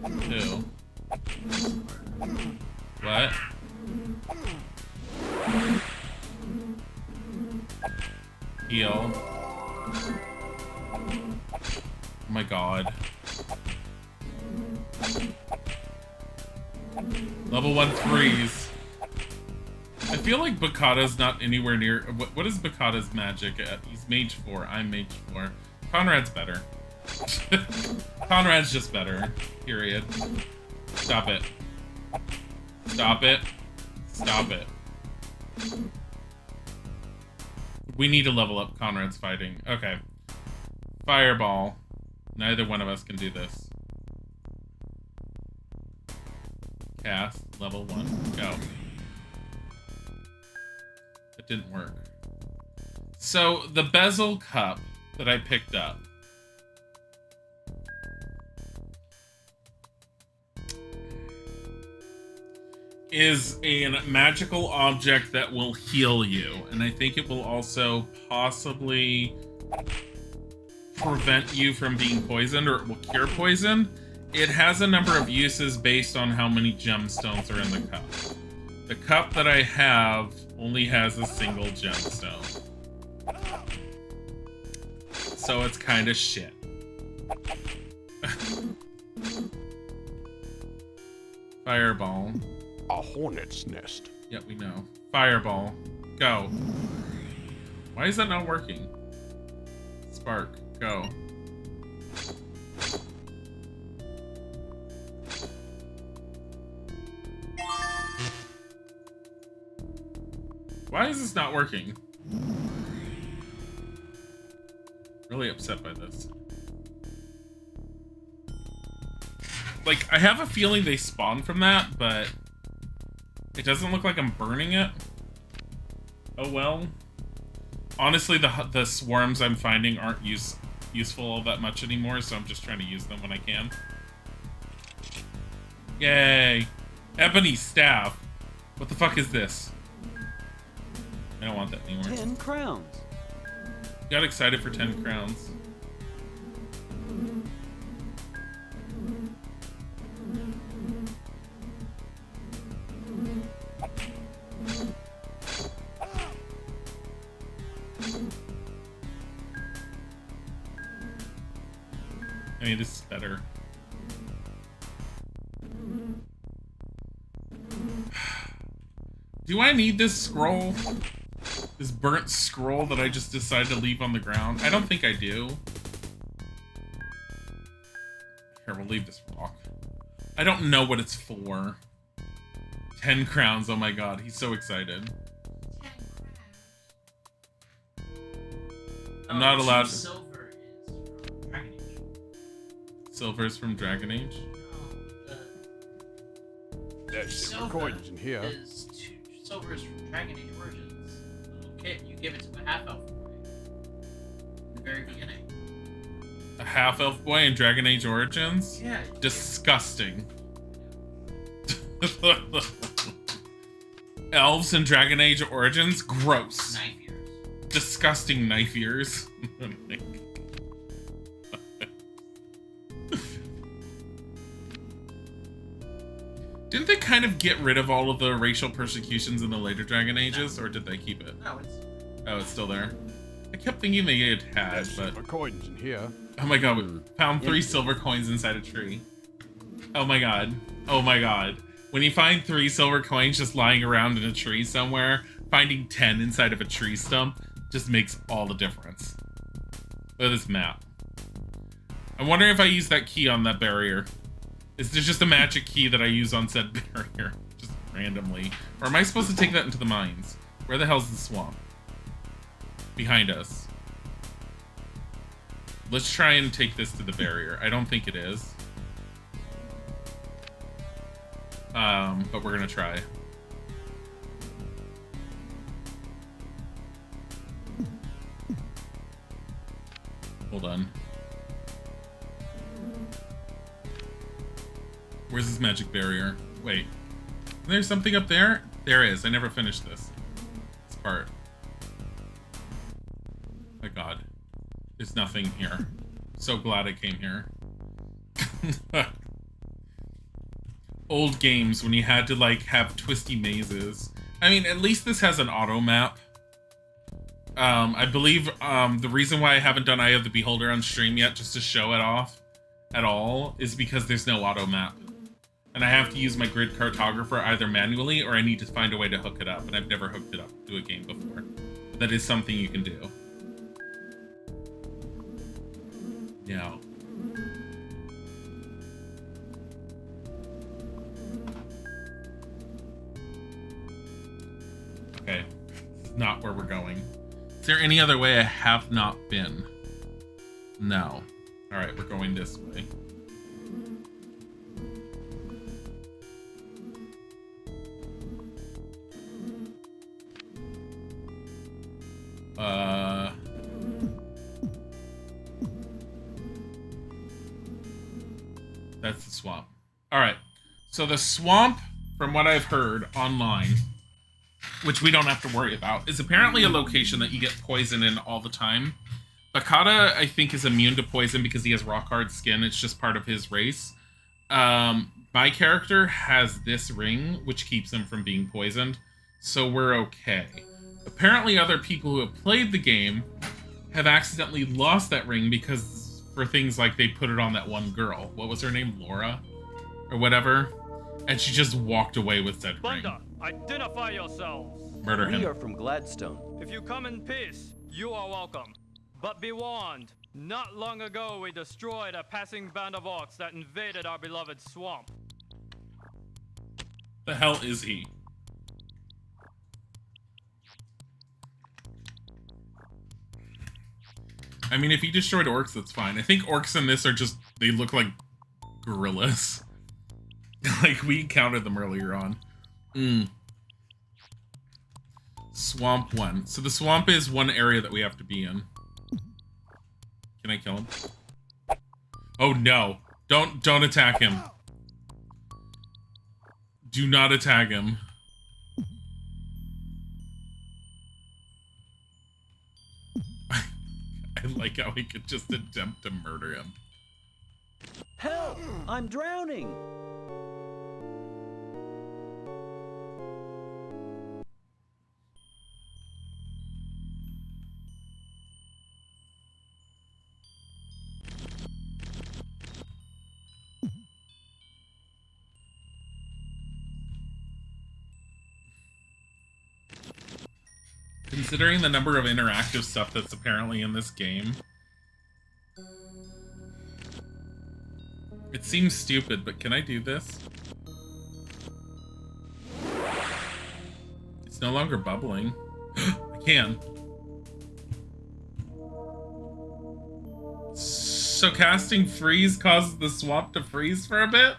Who? What? Heal. Oh my god. Level 1 freeze. I feel like Bakata's not anywhere near... What is Bakata's magic at? He's mage 4. I'm mage 4. Conrad's better. Conrad's just better. Period. Stop it. Stop it. Stop it. We need to level up Conrad's fighting. Okay. Fireball. Neither one of us can do this. Cast. Level 1. Go. It didn't work. So, the bezel cup that I picked up is a magical object that will heal you, and I think it will also possibly prevent you from being poisoned, or it will cure poison. It has a number of uses based on how many gemstones are in the cup. The cup that I have only has a single gemstone, so it's kind of shit. Fireball. A hornet's nest. Yeah, we know. Fireball. Go. Why is that not working? Spark. Go. Why is this not working? Really upset by this. Like, I have a feeling they spawn from that, but it doesn't look like I'm burning it. Oh well. Honestly, the swarms I'm finding aren't useful all that much anymore, so I'm just trying to use them when I can. Yay! Ebony staff. What the fuck is this? I don't want that anymore. 10 crowns. Got excited for 10 crowns. I mean, this is better. Do I need this scroll? This burnt scroll that I just decided to leave on the ground? I don't think I do. Here, we'll leave this rock. I don't know what it's for. 10 crowns, oh my god, he's so excited. I'm not allowed to... Silver is from Dragon Age. Silver is from Dragon Age? No, There's silver coins in here. Silver is from Dragon Age Origins. Little kid, you give it to a half-elf boy in the very beginning. A half-elf boy in Dragon Age Origins? Yeah. Disgusting. Elves in Dragon Age Origins? Gross. Knife ears. Disgusting knife ears. Didn't they kind of get rid of all of the racial persecutions in the later Dragon Ages, or did they keep it? No, it's... Oh, it's still there. I kept thinking they had, There's but... silver coins in here. Oh my god, we found 3 silver coins inside a tree. Oh my god. Oh my god. When you find 3 silver coins just lying around in a tree somewhere, finding 10 inside of a tree stump just makes all the difference. Look at this map. I'm wondering if I use that key on that barrier. Is there just a magic key that I use on said barrier? Just randomly. Or am I supposed to take that into the mines? Where the hell's the swamp? Behind us. Let's try and take this to the barrier. I don't think it is. But we're gonna try. Hold on. Where's this magic barrier? Wait. Is there something up there? There is. I never finished this part. My god. There's nothing here. So glad I came here. Old games when you had to like have twisty mazes. I mean, at least this has an auto map. I believe the reason why I haven't done Eye of the Beholder on stream yet, just to show it off at all, is because there's no auto map. And I have to use my grid cartographer either manually or I need to find a way to hook it up. And I've never hooked it up to a game before. But that is something you can do. Yeah. Okay. Not where we're going. Is there any other way I have not been? No. Alright, we're going this way. That's the swamp. Alright. So the swamp, from what I've heard online, which we don't have to worry about, is apparently a location that you get poison in all the time. Bakata, I think, is immune to poison because he has rock-hard skin. It's just part of his race. My character has this ring, which keeps him from being poisoned, so we're okay. Apparently, other people who have played the game have accidentally lost that ring because for things like they put it on that one girl. What was her name? Laura? Or whatever? And she just walked away with that ring. Identify yourselves. Murder him. We are from Gladstone. If you come in peace, you are welcome. But be warned, not long ago we destroyed a passing band of orcs that invaded our beloved swamp. The hell is he? I mean, if he destroyed orcs, that's fine. I think orcs in this are just, they look like gorillas. Like, we encountered them earlier on. Swamp 1. So the swamp is one area that we have to be in. Can I kill him? Oh no. Don't attack him. Do not attack him. I like how he could just attempt to murder him. Help! I'm drowning! Considering the number of interactive stuff that's apparently in this game, it seems stupid, but can I do this? It's no longer bubbling. I can. So casting freeze causes the swamp to freeze for a bit?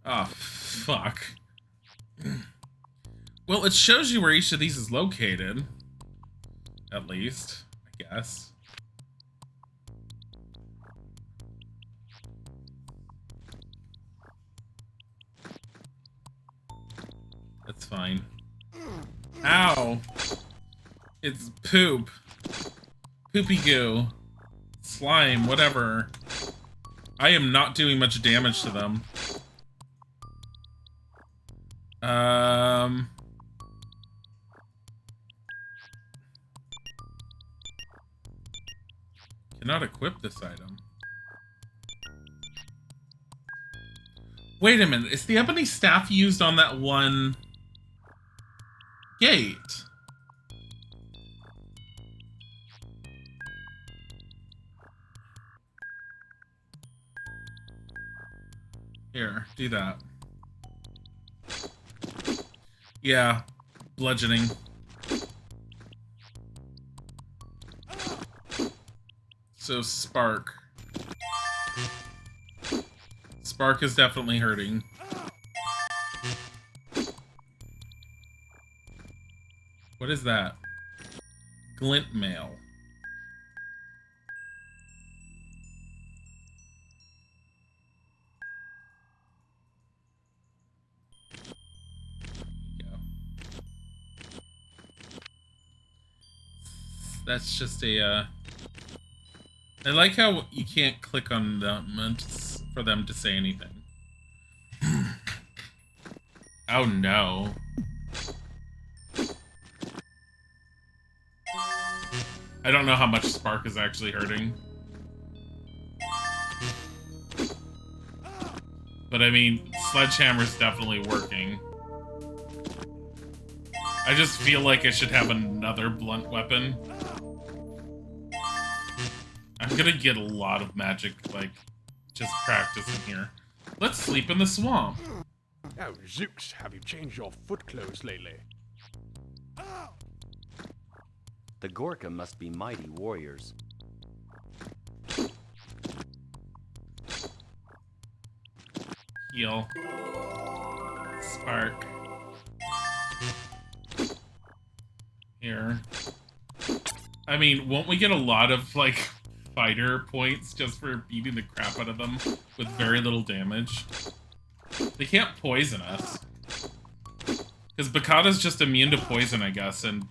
Oh, fuck. Well, it shows you where each of these is located. At least, I guess. That's fine. Ow! It's poop. Poopy goo. Slime, whatever. I am not doing much damage to them. Cannot equip this item. Wait a minute, is the ebony staff used on that one gate? Here, do that. Yeah, bludgeoning. So Spark. Spark is definitely hurting. What is that? Glint mail. That's just a, I like how you can't click on them for them to say anything. Oh no. I don't know how much Spark is actually hurting. But I mean, Sledgehammer's definitely working. I just feel like I should have another blunt weapon. I'm gonna get a lot of magic, like, just practicing here. Let's sleep in the swamp. Oh, Zeus, have you changed your foot clothes lately? The Gorka must be mighty warriors. Heal. Spark. Here. I mean, won't we get a lot of, like, fighter points just for beating the crap out of them with very little damage? They can't poison us. Because Bakata's just immune to poison, I guess, and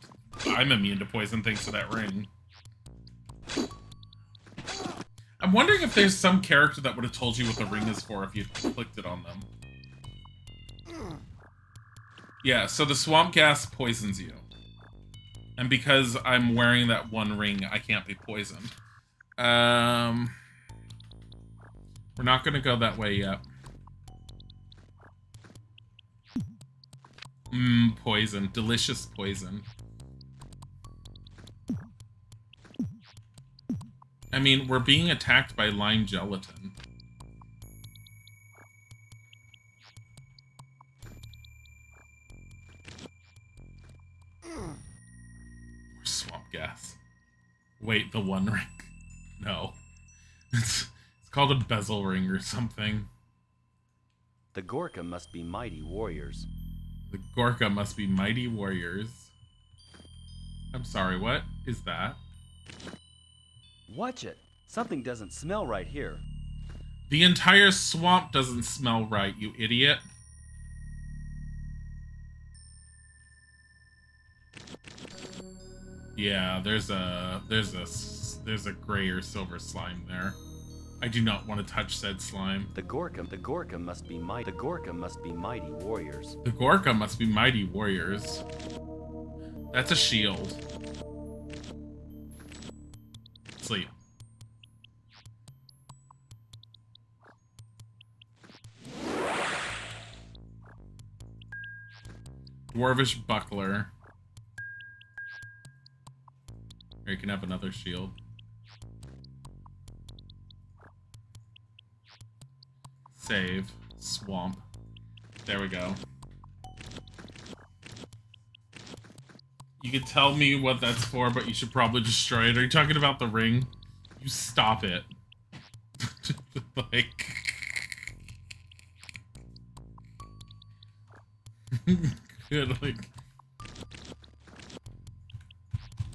I'm immune to poison thanks to that ring. I'm wondering if there's some character that would have told you what the ring is for if you clicked it on them. Yeah, so the swamp gas poisons you. And because I'm wearing that one ring, I can't be poisoned. We're not gonna go that way yet. Poison. Delicious poison. I mean, we're being attacked by lime gelatin. Or swamp gas. Wait, the one ring? No. It's called a bezel ring or something. The Gorka must be mighty warriors. The Gorka must be mighty warriors. I'm sorry, what is that? Watch it. Something doesn't smell right here. The entire swamp doesn't smell right, you idiot. Yeah, there's a gray or silver slime there. I do not want to touch said slime. The Gorka must be mighty. The Gorka must be mighty warriors. The Gorka must be mighty warriors. That's a shield. Sleep. Dwarvish buckler. Or you can have another shield. Save. Swamp. There we go. You could tell me what that's for, but you should probably destroy it. Are you talking about the ring? You stop it. Like... Good, like...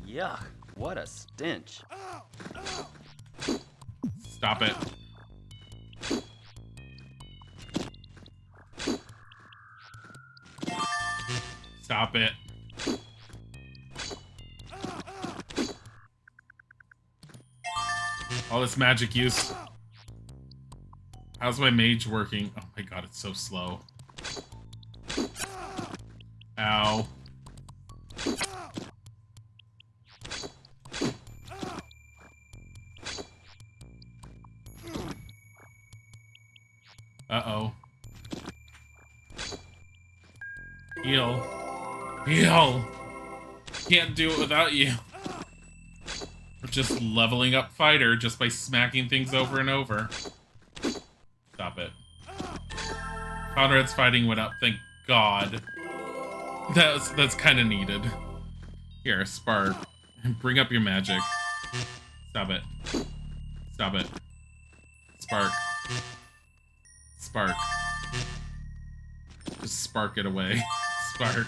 Yuck, what a stench. Stop it. Stop it. All this magic use. How's my mage working? Oh my god, it's so slow. Ow. Uh-oh. Heal. Heal! Can't do it without you. We're just leveling up fighter just by smacking things over and over. Stop it. Conrad's fighting went up, thank God. That's kind of needed. Here, Spark. Bring up your magic. Stop it. Stop it. Spark. Spark. Just spark it away. Spark.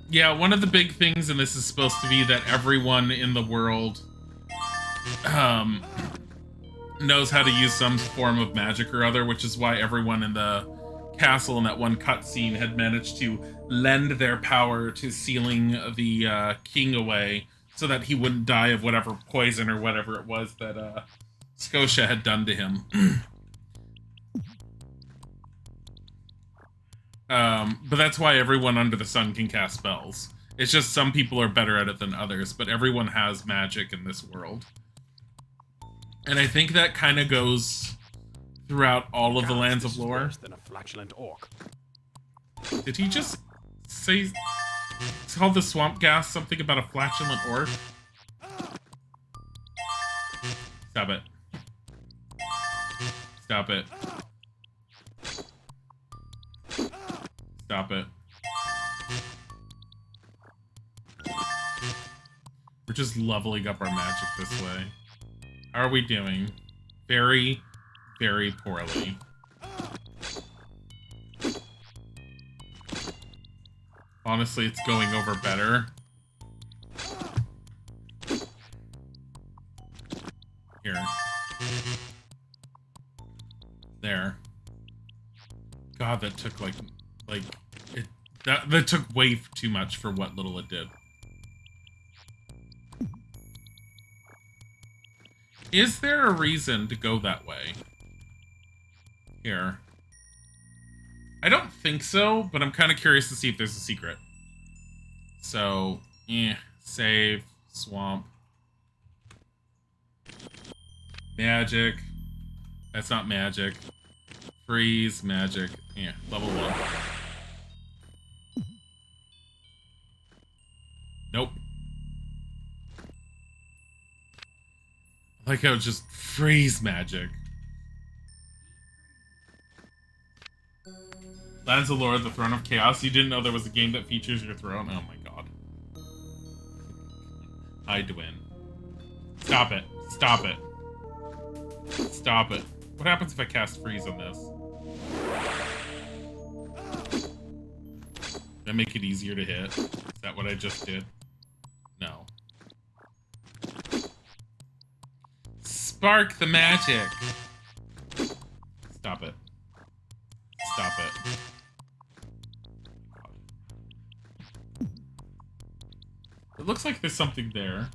Yeah, one of the big things in this is supposed to be that everyone in the world knows how to use some form of magic or other, which is why everyone in the castle in that one cutscene had managed to lend their power to sealing the king away so that he wouldn't die of whatever poison or whatever it was that Scotia had done to him. But that's why everyone under the sun can cast spells. It's just some people are better at it than others, but everyone has magic in this world. And I think that kind of goes throughout all of the Gosh, lands this of is lore. worse than a flatulent orc. Did he just say... Tell the swamp gas something about a flatulent orc? Stop it. Stop it. Stop it. We're just leveling up our magic this way. How are we doing? Very, very poorly. Honestly, it's going over better. Here. There. God, that took like it. That took way too much for what little it did. Is there a reason to go that way? Here. I don't think so, but I'm kind of curious to see if there's a secret. So, save, swamp. Magic. That's not magic. Freeze, magic. Level 1. Nope. I like how it's just freeze magic. Lands of Lore, the Throne of Chaos. You didn't know there was a game that features your throne? Oh my god. I win. Stop it. Stop it. Stop it. What happens if I cast freeze on this? Did I make it easier to hit? Is that what I just did? No. Spark the magic! Stop it. Stop it. It looks like there's something there.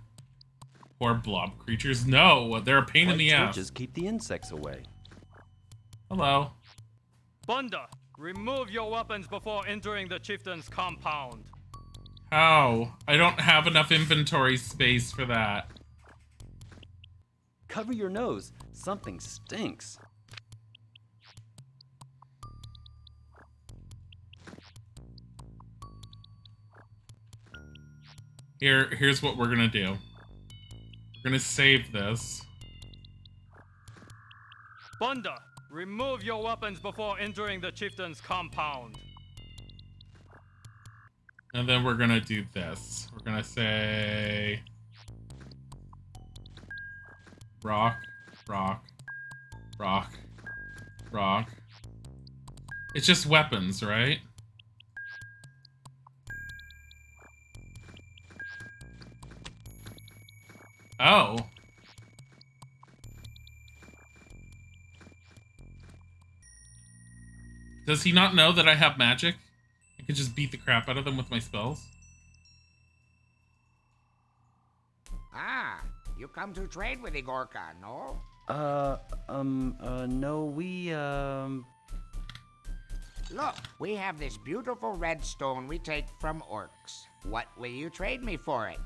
Or blob creatures. No, they're a pain in the ass. Torches keep the insects away. Hello. Bunda, remove your weapons before entering the chieftain's compound. How? I don't have enough inventory space for that. Cover your nose. Something stinks. Here's what we're gonna do. We're gonna save this. Bunda, remove your weapons before entering the chieftain's compound. And then we're gonna do this. We're gonna say... Rock, rock, rock, rock. It's just weapons, right? Oh. Does he not know that I have magic? I could just beat the crap out of them with my spells? Ah, you come to trade with Igorka, no? No, we, Look, we have this beautiful red stone we take from orcs. What will you trade me for it?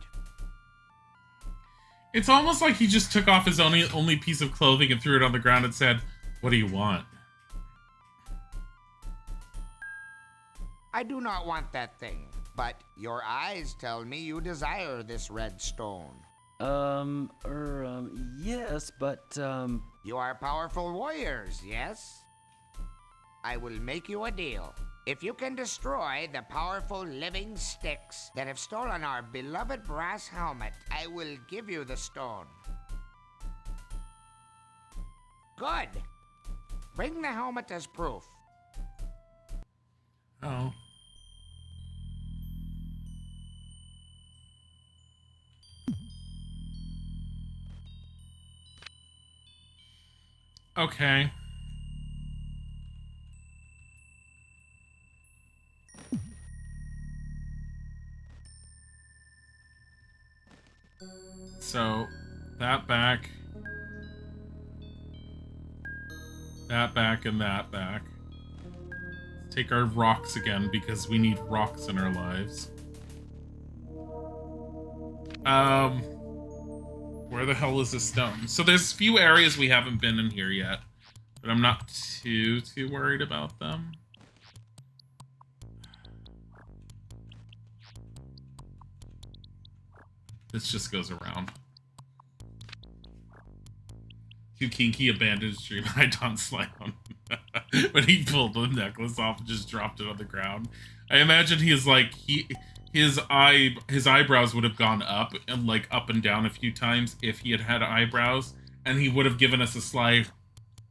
It's almost like he just took off his only piece of clothing and threw it on the ground and said, "What do you want?" I do not want that thing, but your eyes tell me you desire this red stone. yes, but, You are powerful warriors, yes? I will make you a deal. If you can destroy the powerful living sticks that have stolen our beloved brass helmet, I will give you the stone. Good. Bring the helmet as proof. Oh. Okay. So, that back, and that back. Let's take our rocks again, because we need rocks in our lives. Where the hell is this stone? So there's a few areas we haven't been in here yet. But I'm not too worried about them. This just goes around. Too kinky, abandoned stream. I don't slam. When he pulled the necklace off and just dropped it on the ground. I imagine his eyebrows would have gone up and like up and down a few times if he had eyebrows, and he would have given us a sly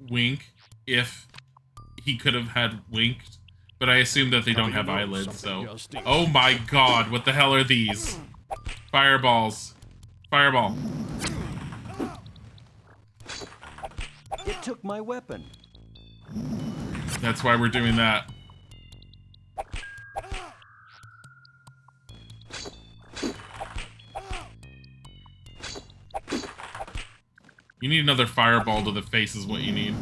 wink if he could have had winked. But I assume that they don't have eyelids, so. Oh my god, what the hell are these? Fireballs. Fireball. It took my weapon. That's why we're doing that. You need another fireball to the face is what you need.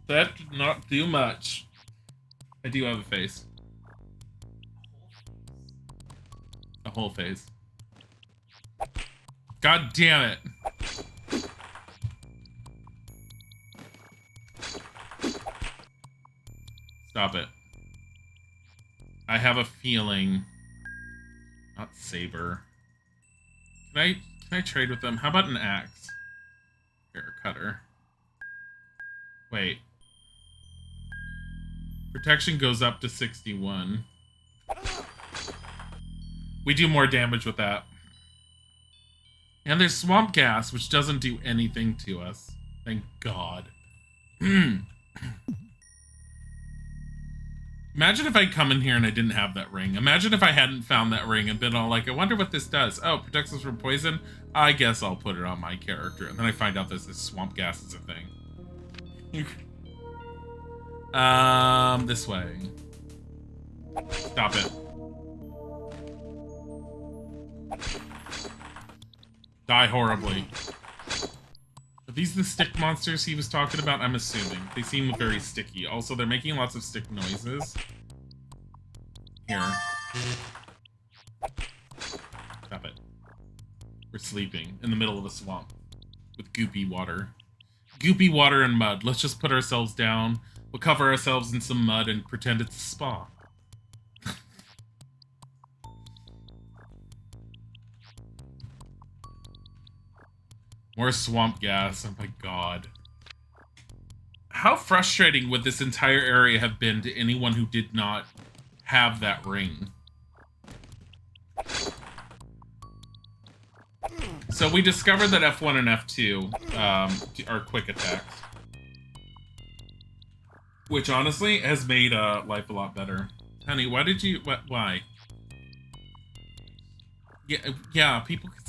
That did not do much. I do have a face. A whole face. God damn it. Stop it. I have a feeling. Not saber. Can I trade with them? How about an axe? Here, cutter. Wait. Protection goes up to 61. We do more damage with that. And there's swamp gas, which doesn't do anything to us. Thank God. Imagine if I'd come in here and I didn't have that ring. Imagine if I hadn't found that ring and been all like, I wonder what this does. Oh, protects us from poison? I guess I'll put it on my character. And then I find out that this swamp gas is a thing. This way. Stop it. Die horribly. Are these the stick monsters he was talking about? I'm assuming. They seem very sticky. Also, they're making lots of stick noises. Here. Stop it. We're sleeping in the middle of a swamp with goopy water. Goopy water and mud. Let's just put ourselves down. We'll cover ourselves in some mud and pretend it's a spa. More swamp gas. Oh my god. How frustrating would this entire area have been to anyone who did not have that ring? So we discovered that F1 and F2 are quick attacks. Which honestly has made life a lot better. Honey, why did you... why? Yeah, people could...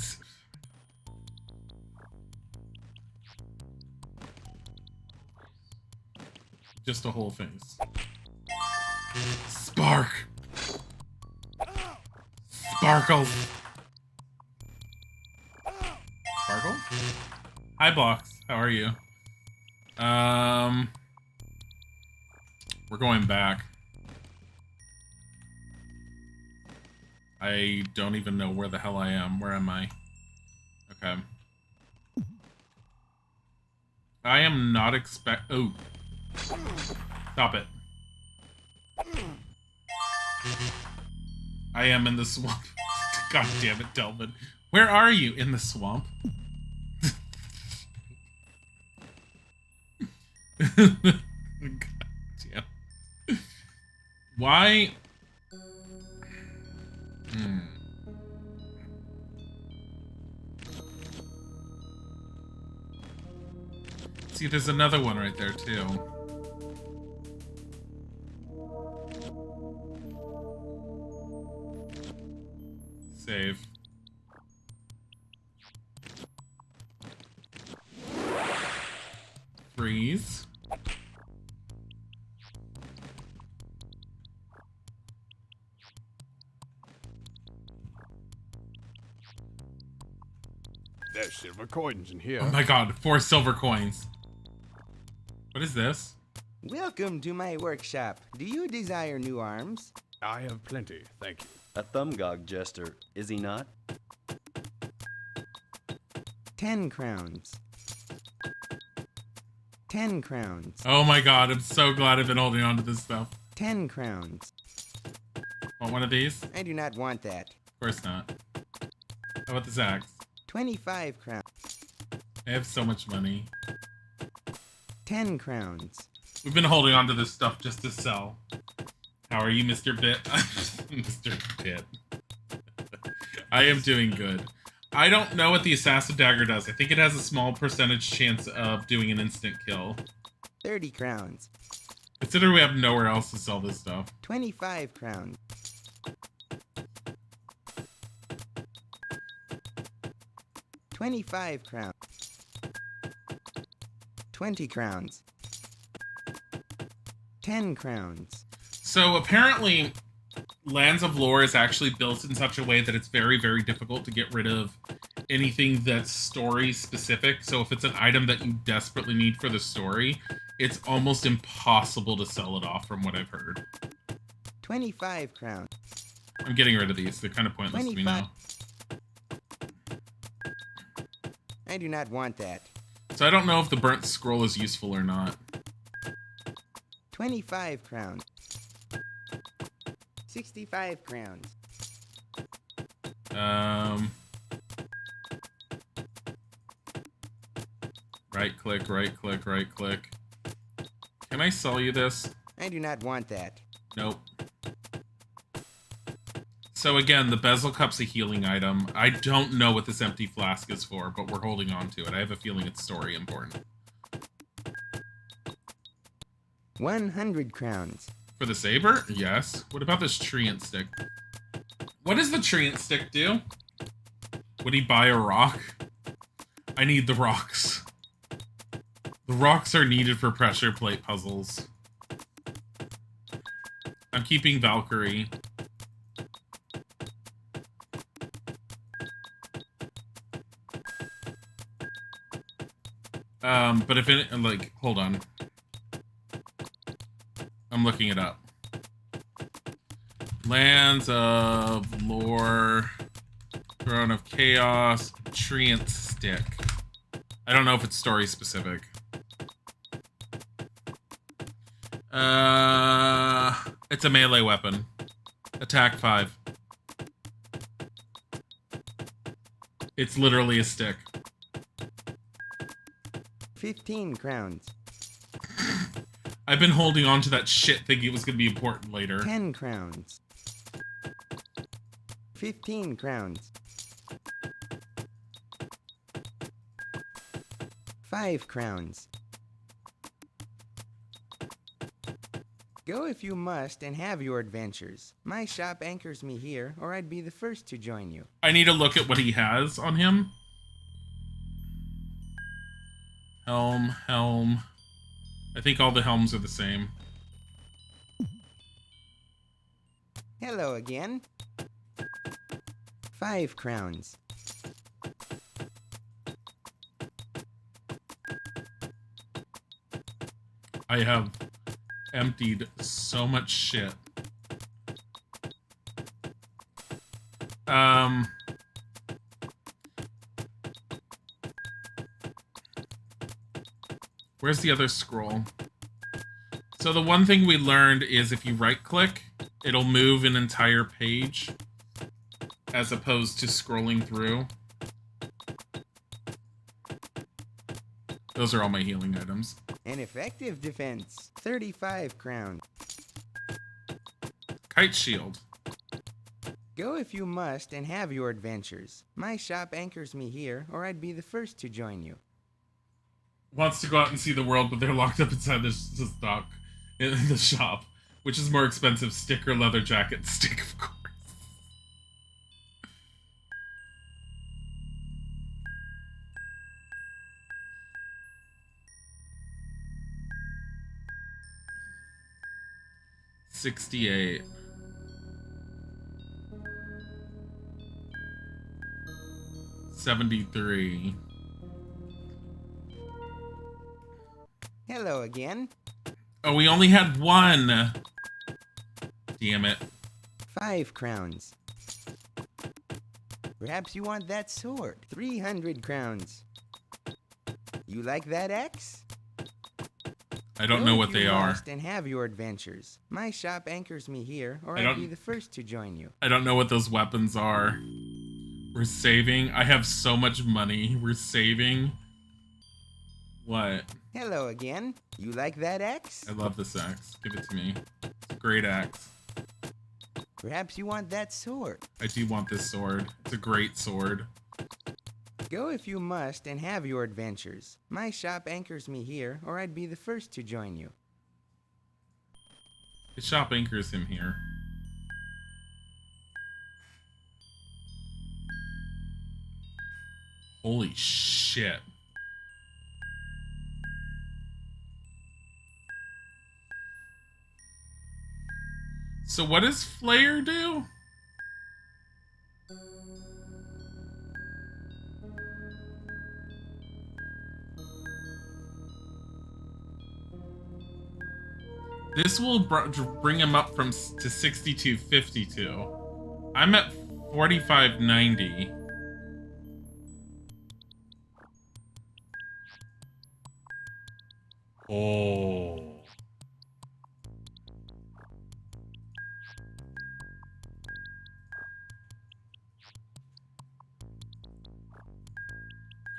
Just a whole face. Spark! Sparkles! Sparkle? Hi, Box. How are you? We're going back. I don't even know where the hell I am. Where am I? Okay. I am not oh. Stop it. I am in the swamp. God damn it, Delvin. Where are you? In the swamp? God damn. Why? See, there's another one right there, too. Save. Freeze. There's silver coins in here. Oh my god, 4 silver coins. What is this? Welcome to my workshop. Do you desire new arms? I have plenty, thank you. A thumbgog jester, is he not? 10 crowns. 10 crowns. Oh my god, I'm so glad I've been holding on to this stuff. 10 crowns. Want one of these? I do not want that. Of course not. How about this axe? 25 crowns. I have so much money. 10 crowns. We've been holding on to this stuff just to sell. How are you, Mr. Bit? Mr. Bit. I am doing good. I don't know what the Assassin Dagger does. I think it has a small percentage chance of doing an instant kill. 30 crowns. Consider we have nowhere else to sell this stuff. 25 crowns. 25 crowns. 20 crowns. 10 crowns. So apparently, Lands of Lore is actually built in such a way that it's very, very difficult to get rid of anything that's story specific. So if it's an item that you desperately need for the story, it's almost impossible to sell it off from what I've heard. 25 crowns. I'm getting rid of these. They're kind of pointless to me now. I do not want that. So I don't know if the burnt scroll is useful or not. 25 crowns. 65 crowns. Right click, right click, right click. Can I sell you this? I do not want that. Nope. So again, the bezel cup's a healing item. I don't know what this empty flask is for, but we're holding on to it. I have a feeling it's story important. 100 crowns. For the saber? Yes. What about this treant stick? What does the treant stick do? Would he buy a rock? I need the rocks. The rocks are needed for pressure plate puzzles. I'm keeping Valkyrie. But if it, like, hold on. I'm looking it up. Lands of Lore, Throne of Chaos, Treant Stick. I don't know if it's story specific. It's a melee weapon. Attack 5. It's literally a stick. 15 crowns. I've been holding on to that shit thinking it was going to be important later. 10 crowns. 15 crowns. 5 crowns. Go if you must and have your adventures. My shop anchors me here, or I'd be the first to join you. I need to look at what he has on him. Helm, helm. I think all the helms are the same. Hello again. 5 crowns. I have emptied so much shit. Where's the other scroll? So the one thing we learned is if you right click, it'll move an entire page as opposed to scrolling through. Those are all my healing items. An effective defense. 35 crowns. Kite shield. Go if you must and have your adventures. My shop anchors me here, or I'd be the first to join you. Wants to go out and see the world, but they're locked up inside the stock in the shop. Which is more expensive, stick or leather jacket? Stick, of course. $68. $73. Hello again. Oh, we only had one. Damn it. 5 crowns. Perhaps you want that sword. 300 crowns. You like that axe? I don't Go know if what you they are. must and have your adventures. My shop anchors me here, or I I'd don't- be the first to join you. I don't know what those weapons are. We're saving. I have so much money. We're saving. What? Hello again. You like that axe? I love this axe. Give it to me. It's a great axe. Perhaps you want that sword. I do want this sword. It's a great sword. Go if you must and have your adventures. My shop anchors me here, or I'd be the first to join you. The shop anchors him here. Holy shit. So what does Flair do? This will bring him up from to 6252. I'm at 4590. Oh.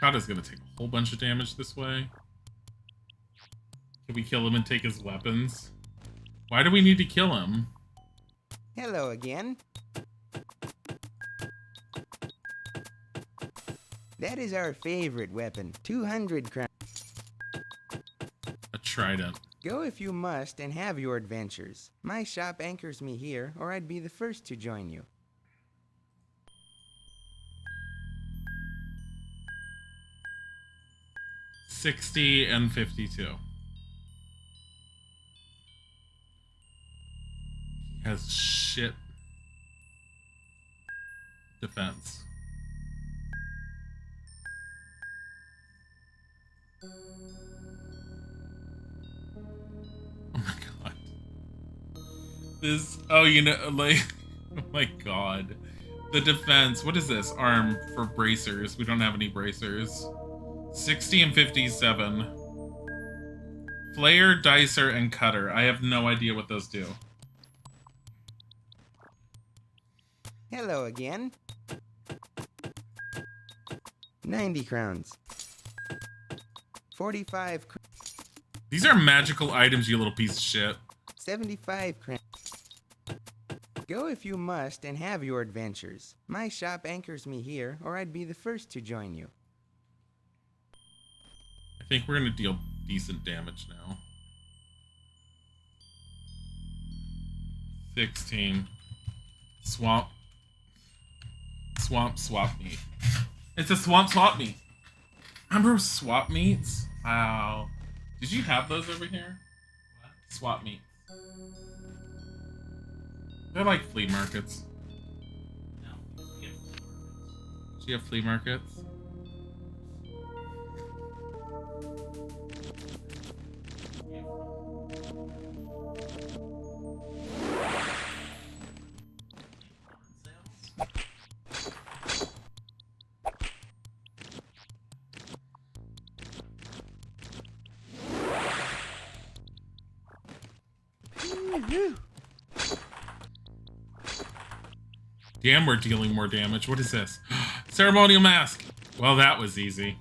Kata's gonna take a whole bunch of damage this way. Can we kill him and take his weapons? Why do we need to kill him? Hello again. That is our favorite weapon. 200 crowns. A trident. Go if you must and have your adventures. My shop anchors me here, or I'd be the first to join you. $60 and $52. He has shit defense. Oh my god. This, oh, you know, like, oh my god. The defense, what is this? Arm for bracers. We don't have any bracers. 60 and 57. Flair, Dicer, and Cutter. I have no idea what those do. Hello again. 90 crowns. 45 crowns. These are magical items, you little piece of shit. 75 crowns. Go if you must and have your adventures. My shop anchors me here, or I'd be the first to join you. I think we're gonna deal decent damage now. 16. Swamp. Swamp swap meet. It's a swamp swap meet. Remember swap meets? Wow. Did you have those over here? What? Swap meets. They're like flea markets. No, we have flea markets. Do you have flea markets? Damn, we're dealing more damage. What is this? Ceremonial mask. Well, that was easy.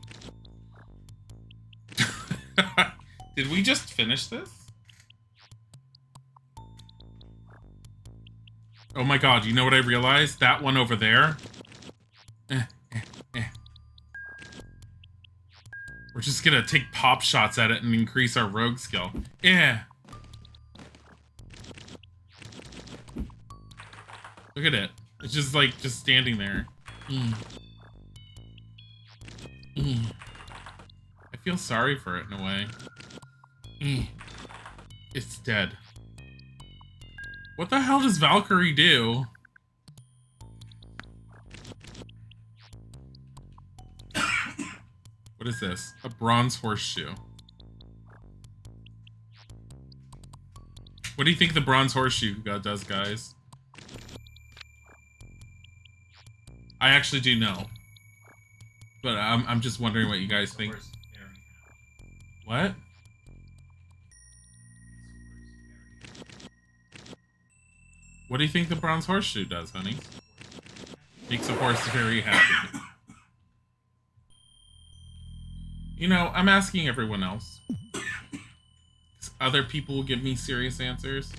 Did we just finish this? Oh my god, you know what I realized? That one over there. We're just gonna take pop shots at it and increase our rogue skill. Look at it. It's just like, just standing there. I feel sorry for it in a way. It's dead. What the hell does Valkyrie do? What is this? A bronze horseshoe. What do you think the bronze horseshoe does, guys? I actually do know. But I'm just wondering what you guys think. What? What do you think the bronze horseshoe does, honey? Makes a horse very happy. You know, I'm asking everyone else. Other people will give me serious answers.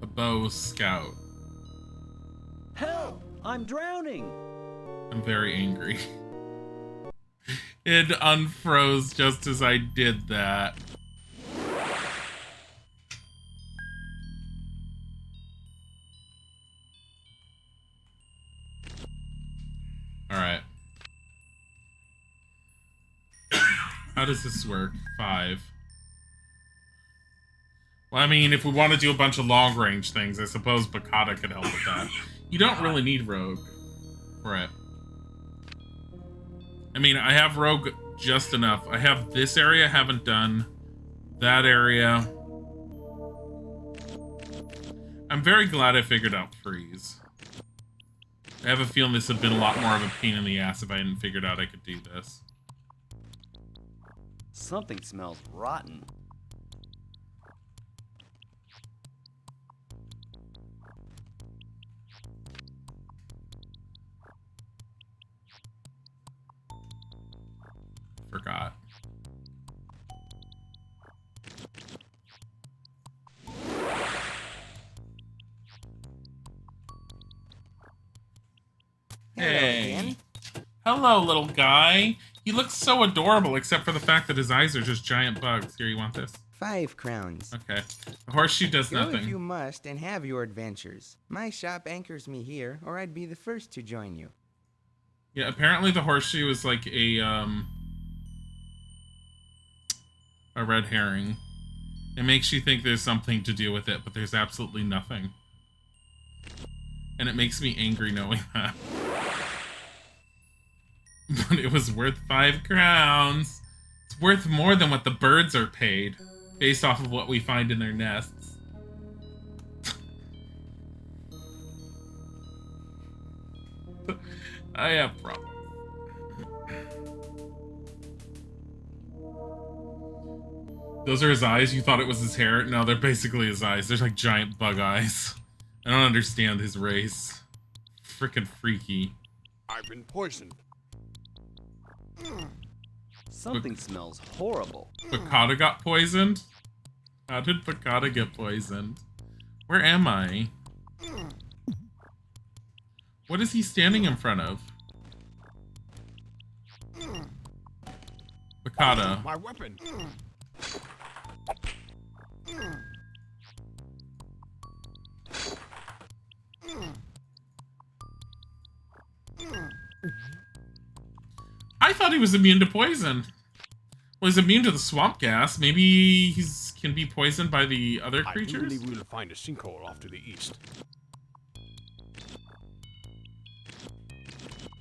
A bow scout. Help! I'm drowning! I'm very angry. It unfroze just as I did that. Alright. How does this work? 5. Well, I mean, if we want to do a bunch of long-range things, I suppose Bakata could help with that. You don't really need Rogue for it. I mean, I have Rogue just enough. I have this area, haven't done that area. I'm very glad I figured out Freeze. I have a feeling this would have been a lot more of a pain in the ass if I hadn't figured out I could do this. Something smells rotten. Forgot. Hey. Hello, little guy. He looks so adorable, except for the fact that his eyes are just giant bugs. Here, you want this? 5 crowns. Okay. The horseshoe does Go if nothing. you must and have your adventures. My shop anchors me here, or I'd be the first to join you. Yeah, apparently the horseshoe is like a red herring. It makes you think there's something to do with it, but there's absolutely nothing. And it makes me angry knowing that. But it was worth 5 crowns. It's worth more than what the birds are paid, based off of what we find in their nests. I have problems. Those are his eyes? You thought it was his hair? No, they're basically his eyes. They're like giant bug eyes. I don't understand his race. Frickin' freaky. I've been poisoned. Something smells horrible. Bakata got poisoned? How did Bakata get poisoned? Where am I? What is he standing in front of? Bakata. My weapon. I thought he was immune to poison. Well, he's immune to the swamp gas. Maybe he's can be poisoned by the other I creatures? do believe we'll find a sinkhole off to the east.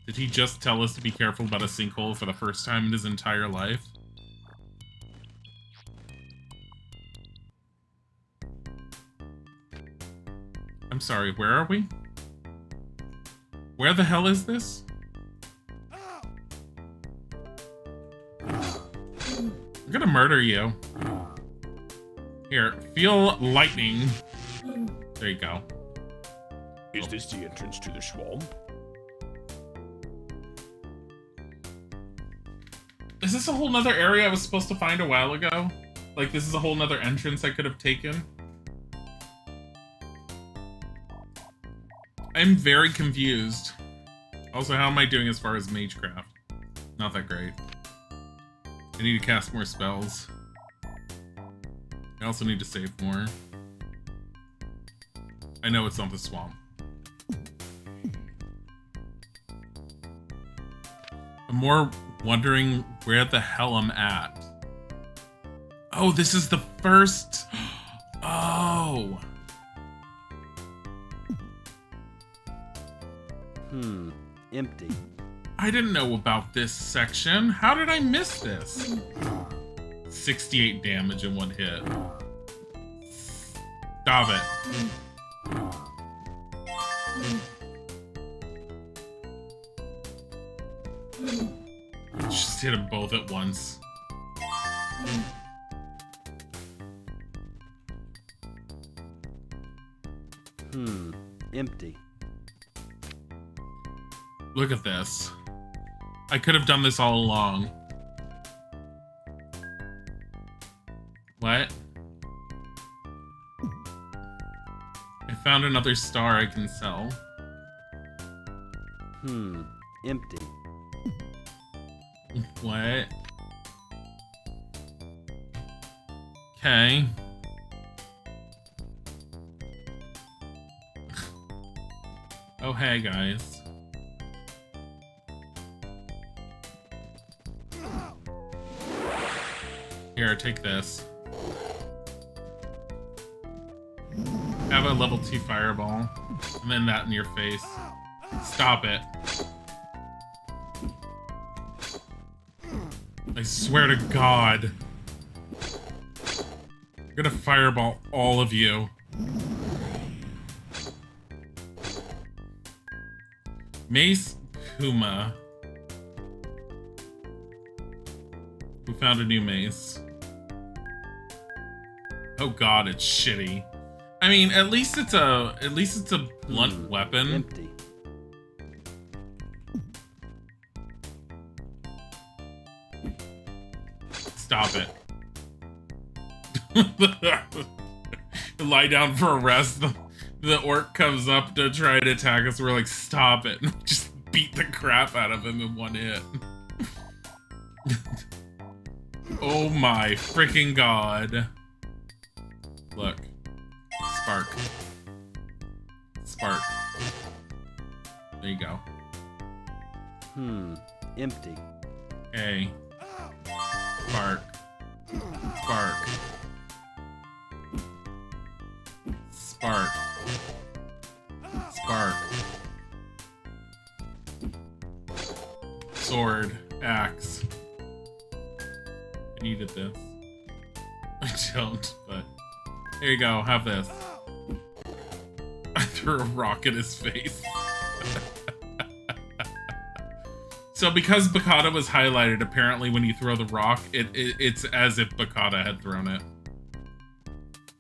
Did he just tell us to be careful about a sinkhole for the first time in his entire life? I'm sorry, where are we? Where the hell is this? I'm gonna murder you. Here, feel lightning. There you go. Is this the entrance to the swamp? Is this a whole nother area I was supposed to find a while ago? Like, this is a whole nother entrance I could have taken? I'm very confused. Also, how am I doing as far as Magecraft? Not that great. I need to cast more spells. I also need to save more. I know it's not the swamp. I'm more wondering where the hell I'm at. Oh, this is the first... Oh! Empty. I didn't know about this section. How did I miss this? 68 damage in one hit. Stop it. Just hit them both at once. Empty. Look at this. I could have done this all along. What? I found another star I can sell. Empty. What? Okay. Oh, hey, guys. Here, take this. Have a level 2 fireball. And then that in your face. Stop it. I swear to God. I'm gonna fireball all of you. Mace Puma. We found a new mace. Oh God, it's shitty. I mean, at least it's a blunt weapon. Empty. Stop it. Lie down for a rest. The orc comes up to try to attack us. We're like, stop it. Just beat the crap out of him in one hit. Oh my freaking God. Look. Spark. Spark. There you go. Empty. Hey. Spark. Spark. Spark. Spark. Sword. Axe. I needed this. I don't, but... Here you go, have this. I threw a rock at his face. So because Bakata was highlighted, apparently when you throw the rock, it's as if Bakata had thrown it.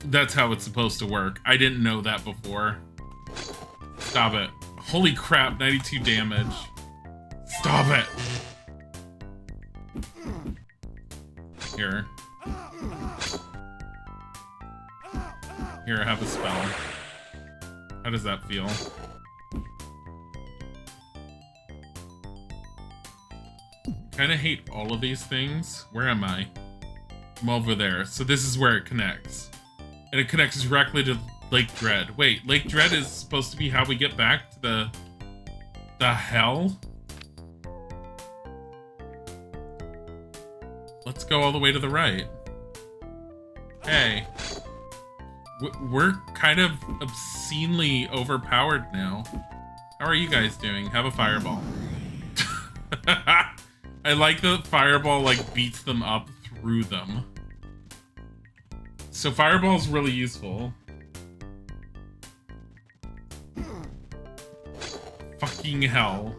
That's how it's supposed to work. I didn't know that before. Stop it. Holy crap, 92 damage. Stop it. Here. Here, have a spell. How does that feel? Kinda hate all of these things. Where am I? I'm over there. So this is where it connects. And it connects directly to Lake Dread. Wait, Lake Dread is supposed to be how we get back to the hell? Let's go all the way to the right. Hey. We're kind of obscenely overpowered now. How are you guys doing? Have a fireball. I like the fireball, like, beats them up through them. So fireball's really useful. Fucking hell.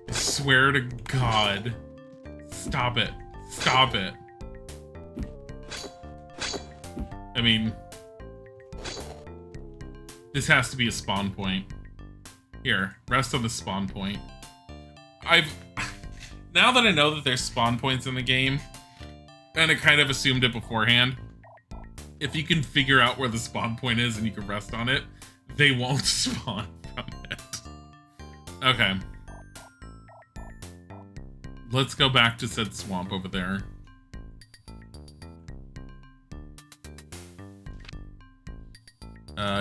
I swear to God. Stop it. Stop it. I mean... This has to be a spawn point. Here, rest on the spawn point. Now that I know that there's spawn points in the game, and I kind of assumed it beforehand, if you can figure out where the spawn point is and you can rest on it, they won't spawn from it. Okay. Let's go back to said swamp over there.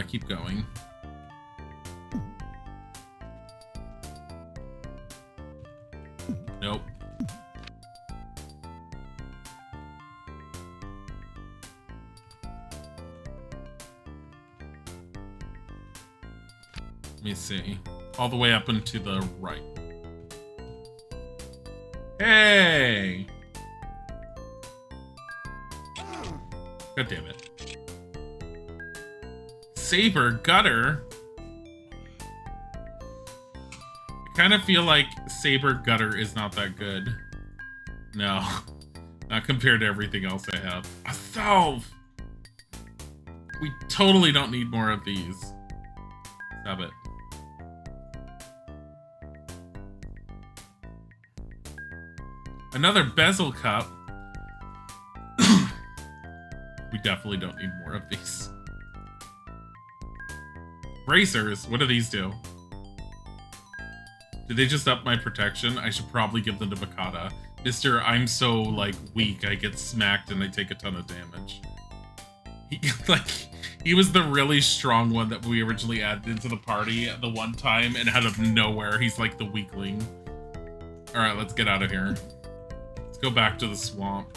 Keep going. Nope. Let me see. All the way up and to the right. Hey! God damn it. Saber Gutter. I kind of feel like Saber Gutter is not that good. No, not compared to everything else I have. A salve! We totally don't need more of these. Stop it. Another bezel cup. We definitely don't need more of these. Bracers, what do these do? Did they just up my protection? I should probably give them to Bakata. Mr. I'm so, like, weak, I get smacked and I take a ton of damage. He was the really strong one that we originally added into the party the one time, and out of nowhere, he's like the weakling. Alright, let's get out of here. Let's go back to the swamp.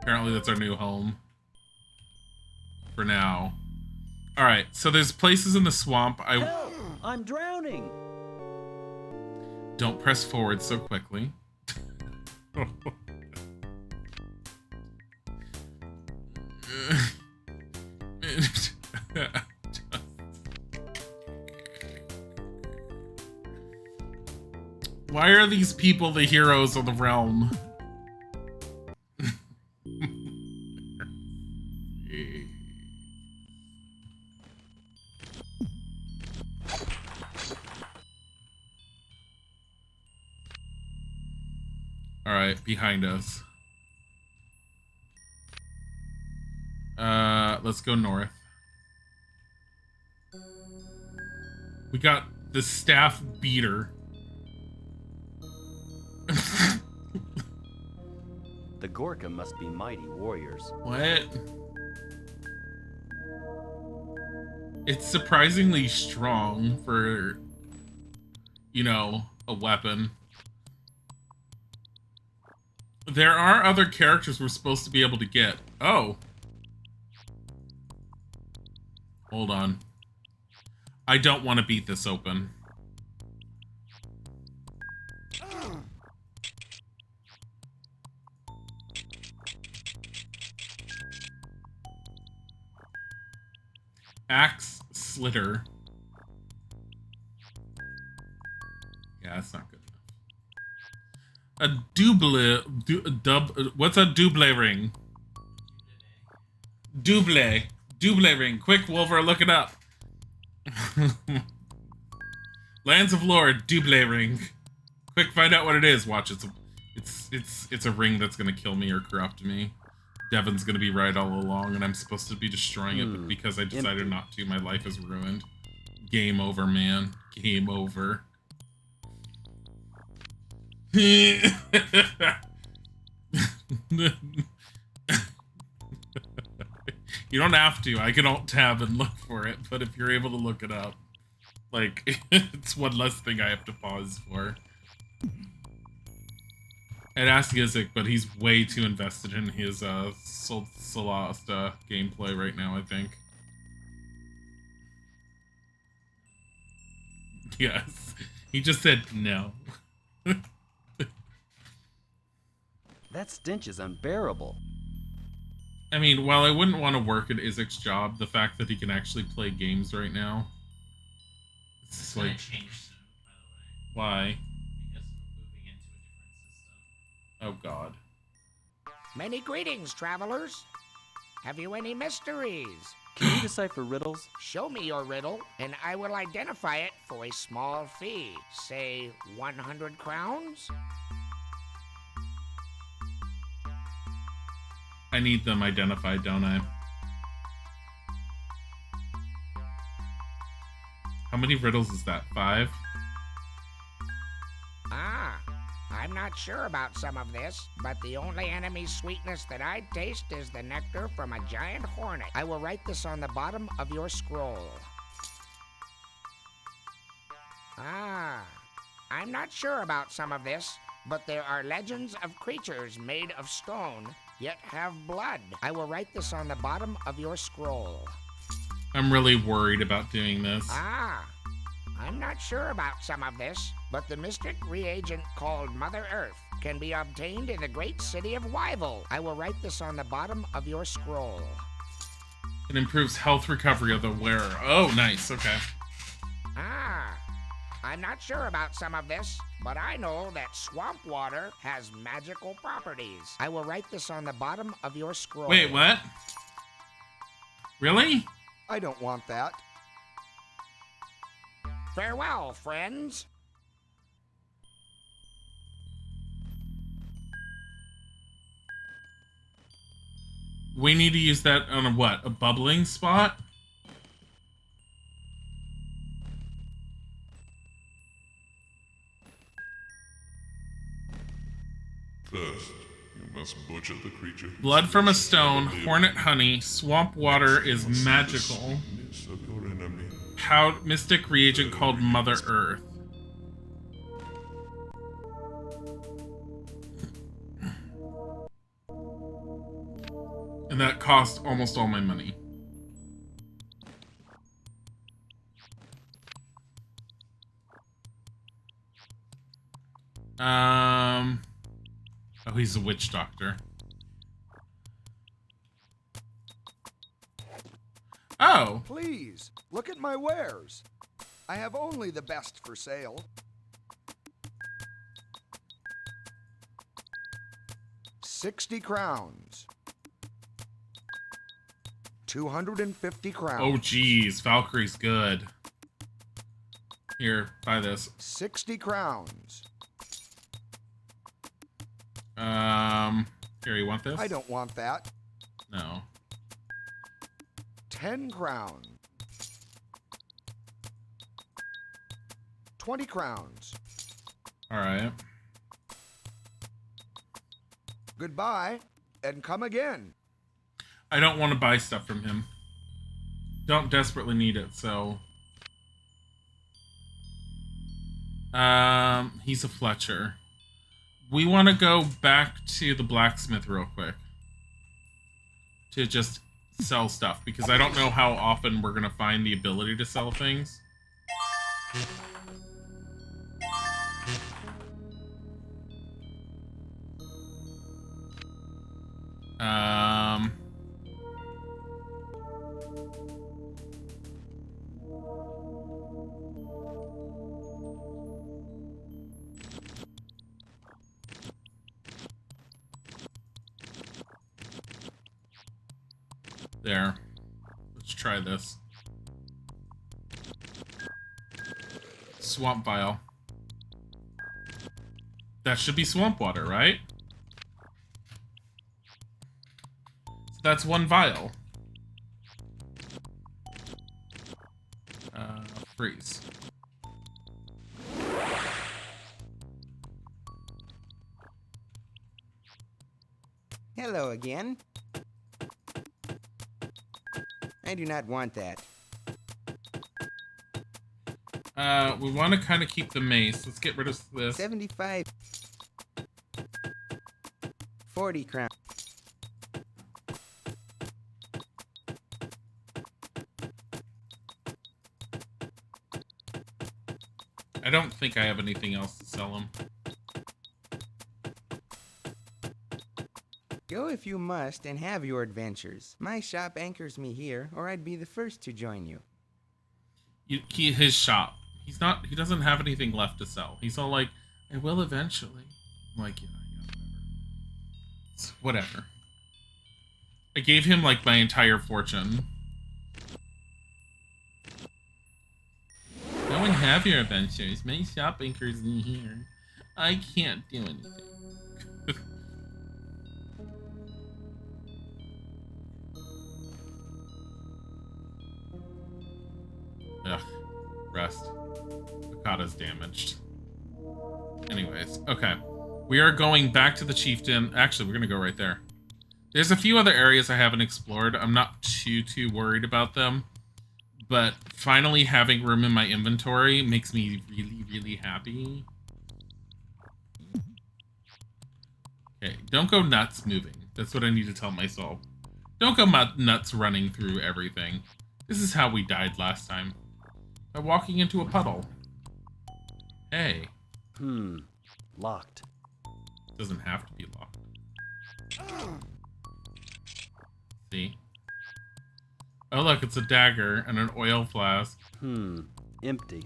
Apparently that's our new home. For now. Alright, so there's places in the swamp Help! I'm drowning! Don't press forward so quickly. Why are these people the heroes of the realm? Alright, behind us. Let's go north. We got the staff beater. The Gorka must be mighty warriors. What? It's surprisingly strong for, you know, a weapon. There are other characters we're supposed to be able to get. Oh. Hold on. I don't want to beat this open. Axe Slitter. Yeah, that's not good enough. A double, what's a double ring? Double ring. Quick, Wolver, look it up. Lands of Lore, double ring. Quick, find out what it is. Watch, it's a ring that's gonna kill me or corrupt me. Devin's gonna be right all along, and I'm supposed to be destroying it, but because I decided not to, my life is ruined. Game over, man. Game over. You don't have to. I can alt-tab and look for it, but if you're able to look it up, like, it's one less thing I have to pause for. I'd ask Gizik, but he's way too invested in his Solasta gameplay right now, I think. Yes. He just said no. That stench is unbearable. I mean, while I wouldn't want to work at Izik's job, the fact that he can actually play games right now, it's like, change soon, by the way. Why? Because we're moving into a different system. Oh God. Many greetings, travelers. Have you any mysteries? Can you decipher riddles? Show me your riddle, and I will identify it for a small fee. Say 100 crowns? I need them identified, don't I? How many riddles is that? 5? Ah, I'm not sure about some of this, but the only enemy sweetness that I taste is the nectar from a giant hornet. I will write this on the bottom of your scroll. Ah, I'm not sure about some of this, but there are legends of creatures made of stone, yet have blood. I will write this on the bottom of your scroll. I'm really worried about doing this. Ah, I'm not sure about some of this, but the mystic reagent called Mother Earth can be obtained in the great city of Wyville. I will write this on the bottom of your scroll. It improves health recovery of the wearer. Oh, nice. Okay. Ah, I'm not sure about some of this, but I know that swamp water has magical properties. I will write this on the bottom of your scroll. Wait, what? Really? I don't want that. Farewell, friends. We need to use that on a what? A bubbling spot? First, you must butcher the creature. Blood from a stone, hornet honey, swamp water is magical. Of your enemy. Mystic reagent called Mother Earth. And that cost almost all my money. Oh, he's a witch doctor. Oh! Please, look at my wares. I have only the best for sale. 60 crowns. 250 crowns. Oh, geez. Valkyrie's good. Here, buy this. 60 crowns. Here, you want this? I don't want that. No. 10 crowns. 20 crowns. Alright. Goodbye, and come again. I don't want to buy stuff from him. Don't desperately need it, so... he's a Fletcher. We want to go back to the blacksmith real quick. To just sell stuff, because I don't know how often we're going to find the ability to sell things. There. Let's try this. Swamp vial. That should be swamp water, right? So that's one vial. Freeze. Hello again. I do not want that. We want to kind of keep the mace. Let's get rid of this. 75. 40 crowns. I don't think I have anything else to sell him. Go if you must and have your adventures. My shop anchors me here, or I'd be the first to join you. His shop. He doesn't have anything left to sell. He's all like, I will eventually. I'm like, yeah, whatever. It's whatever. I gave him like my entire fortune. Go and have your adventures. My shop anchors me here. I can't do anything. Ugh. Rest. Akata's damaged. Anyways, okay. We are going back to the chieftain. Actually, we're going to go right there. There's a few other areas I haven't explored. I'm not too worried about them. But finally having room in my inventory makes me really happy. Okay, don't go nuts moving. That's what I need to tell myself. Don't go nuts running through everything. This is how we died last time. By walking into a puddle. Hey. Locked. Doesn't have to be locked. See? Oh, look, it's a dagger and an oil flask. Empty.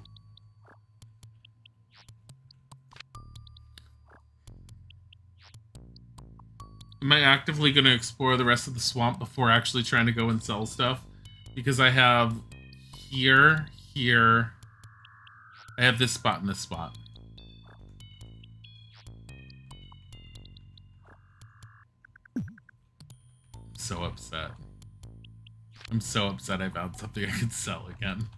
Am I actively going to explore the rest of the swamp before actually trying to go and sell stuff? Because I have here, here. I have this spot and this spot. I'm so upset. I'm so upset I found something I could sell again.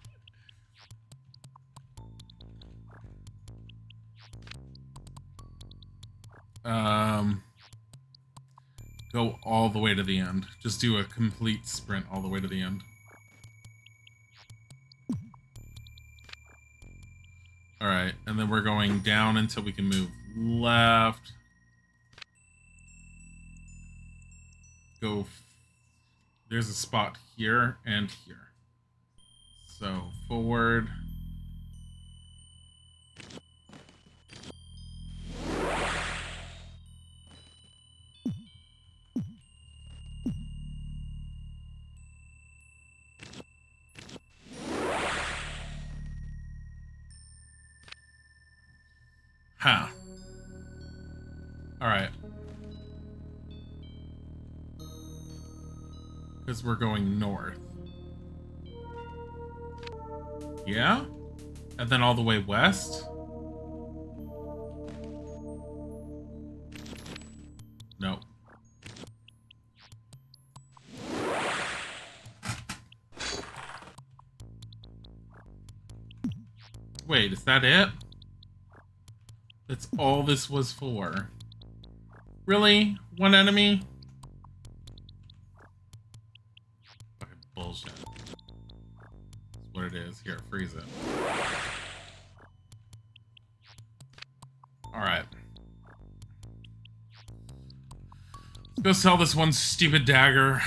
Go all the way to the end. Just do a complete sprint all the way to the end. Alright, and then we're going down until we can move left. Go. There's a spot here and here. So, forward. Huh. Alright. Because we're going north. Yeah? And then all the way west? No. Wait, is that it? That's all this was for. Really? One enemy? Fucking bullshit. That's what it is. Here, freeze it. Alright. Let's go sell this one stupid dagger,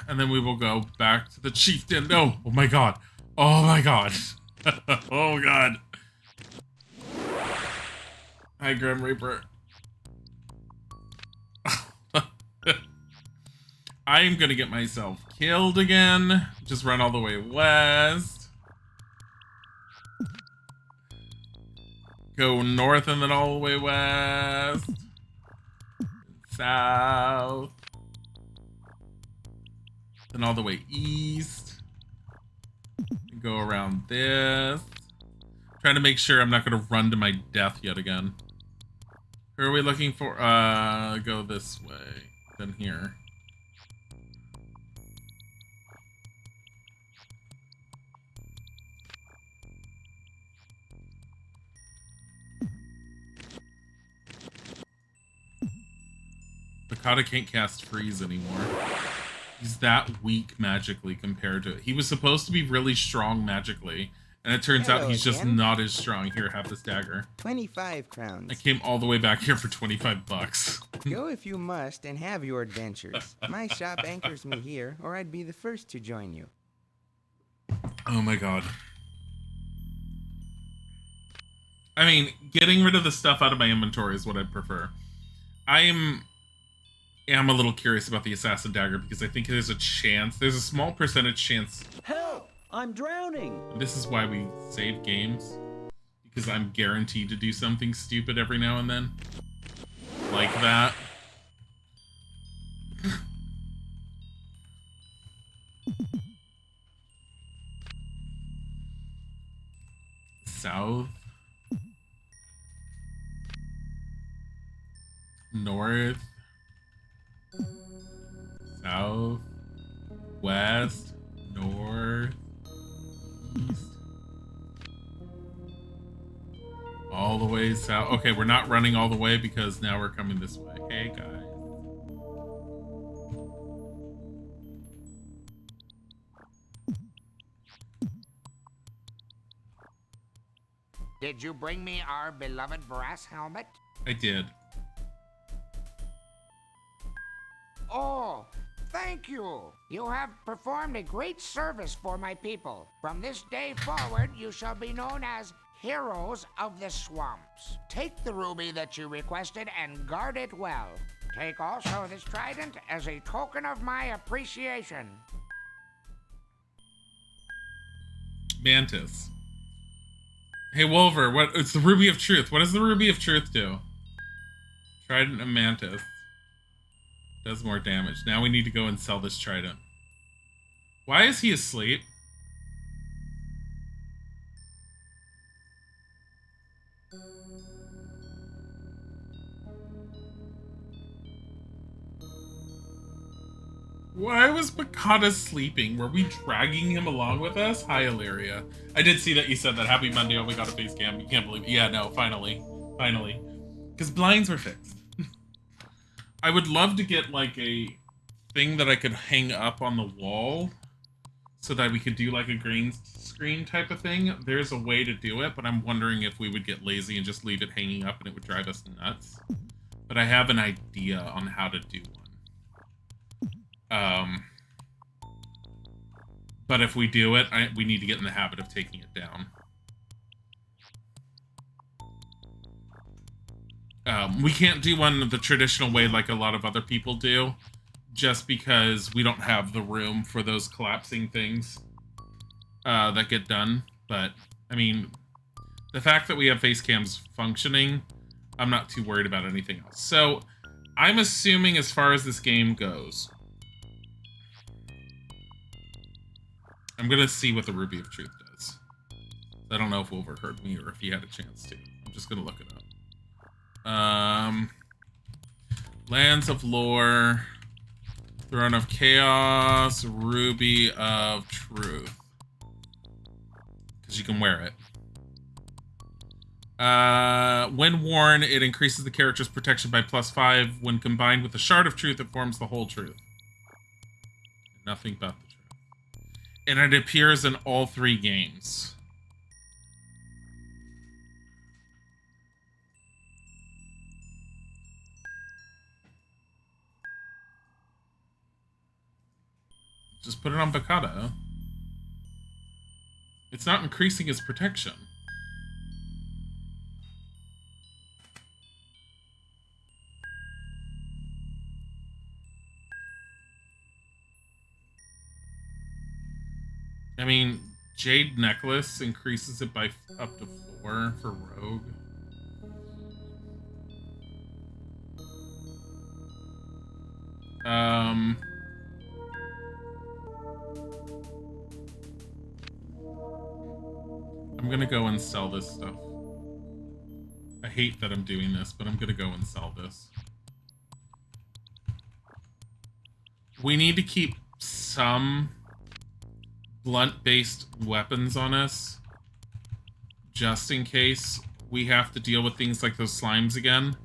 and then we will go back to the chieftain. No! Oh my god. Oh my god. Oh god. Hi, Grim Reaper. I am gonna get myself killed again. Just run all the way west. Go north and then all the way west. South. Then all the way east. And go around this. Trying to make sure I'm not gonna run to my death yet again. Who are we looking for? Go this way. Then here. Bakata can't cast freeze anymore. He's that weak magically compared to it. He was supposed to be really strong magically. And it turns out he's just not as strong. Here, have this dagger. 25 crowns. I came all the way back here for 25 bucks. Go if you must and have your adventures. My shop anchors me here, or I'd be the first to join you. Oh my god. I mean, getting rid of the stuff out of my inventory is what I'd prefer. I am a little curious about the assassin dagger because I think there's a chance. There's a small percentage chance. Help! I'm drowning! This is why we save games. Because I'm guaranteed to do something stupid every now and then. Like that. South. North. South. West. North. East. All the way south. Okay, we're not running all the way because now we're coming this way. Hey, guys. Did you bring me our beloved brass helmet? I did. Oh, thank you. You have performed a great service for my people. From this day forward, you shall be known as Heroes of the Swamps. Take the ruby that you requested and guard it well. Take also this trident as a token of my appreciation. Mantis. Hey, Wolver, it's the Ruby of Truth. What does the Ruby of Truth do? Trident of Mantis. Does more damage. Now we need to go and sell this trident. Why is he asleep? Why was Bakata sleeping? Were we dragging him along with us? Hi, Illyria. I did see that you said that. Happy Monday. Oh, we got a face cam. You can't believe it. Yeah, no, finally. Finally. Because blinds were fixed. I would love to get, like, a thing that I could hang up on the wall so that we could do, like, a green screen type of thing. There's a way to do it, but I'm wondering if we would get lazy and just leave it hanging up and it would drive us nuts. But I have an idea on how to do one. But if we do it, we need to get in the habit of taking it down. We can't do one the traditional way like a lot of other people do, just because we don't have the room for those collapsing things that get done. But, I mean, the fact that we have face cams functioning, I'm not too worried about anything else. So, I'm assuming as far as this game goes, I'm gonna see what the Ruby of Truth does. I don't know if Wolver heard me or if he had a chance to. I'm just gonna look it up. Lands of Lore, Throne of Chaos, Ruby of Truth. Because you can wear it. When worn, it increases the character's protection by +5. When combined with the Shard of Truth, it forms the whole truth. Nothing but the truth. And it appears in all 3 games. Just put it on Bakata. It's not increasing his protection. I mean, Jade Necklace increases it by up to 4 for Rogue. I'm gonna go and sell this stuff. I hate that I'm doing this, but I'm gonna go and sell this. We need to keep some blunt-based weapons on us, just in case we have to deal with things like those slimes again,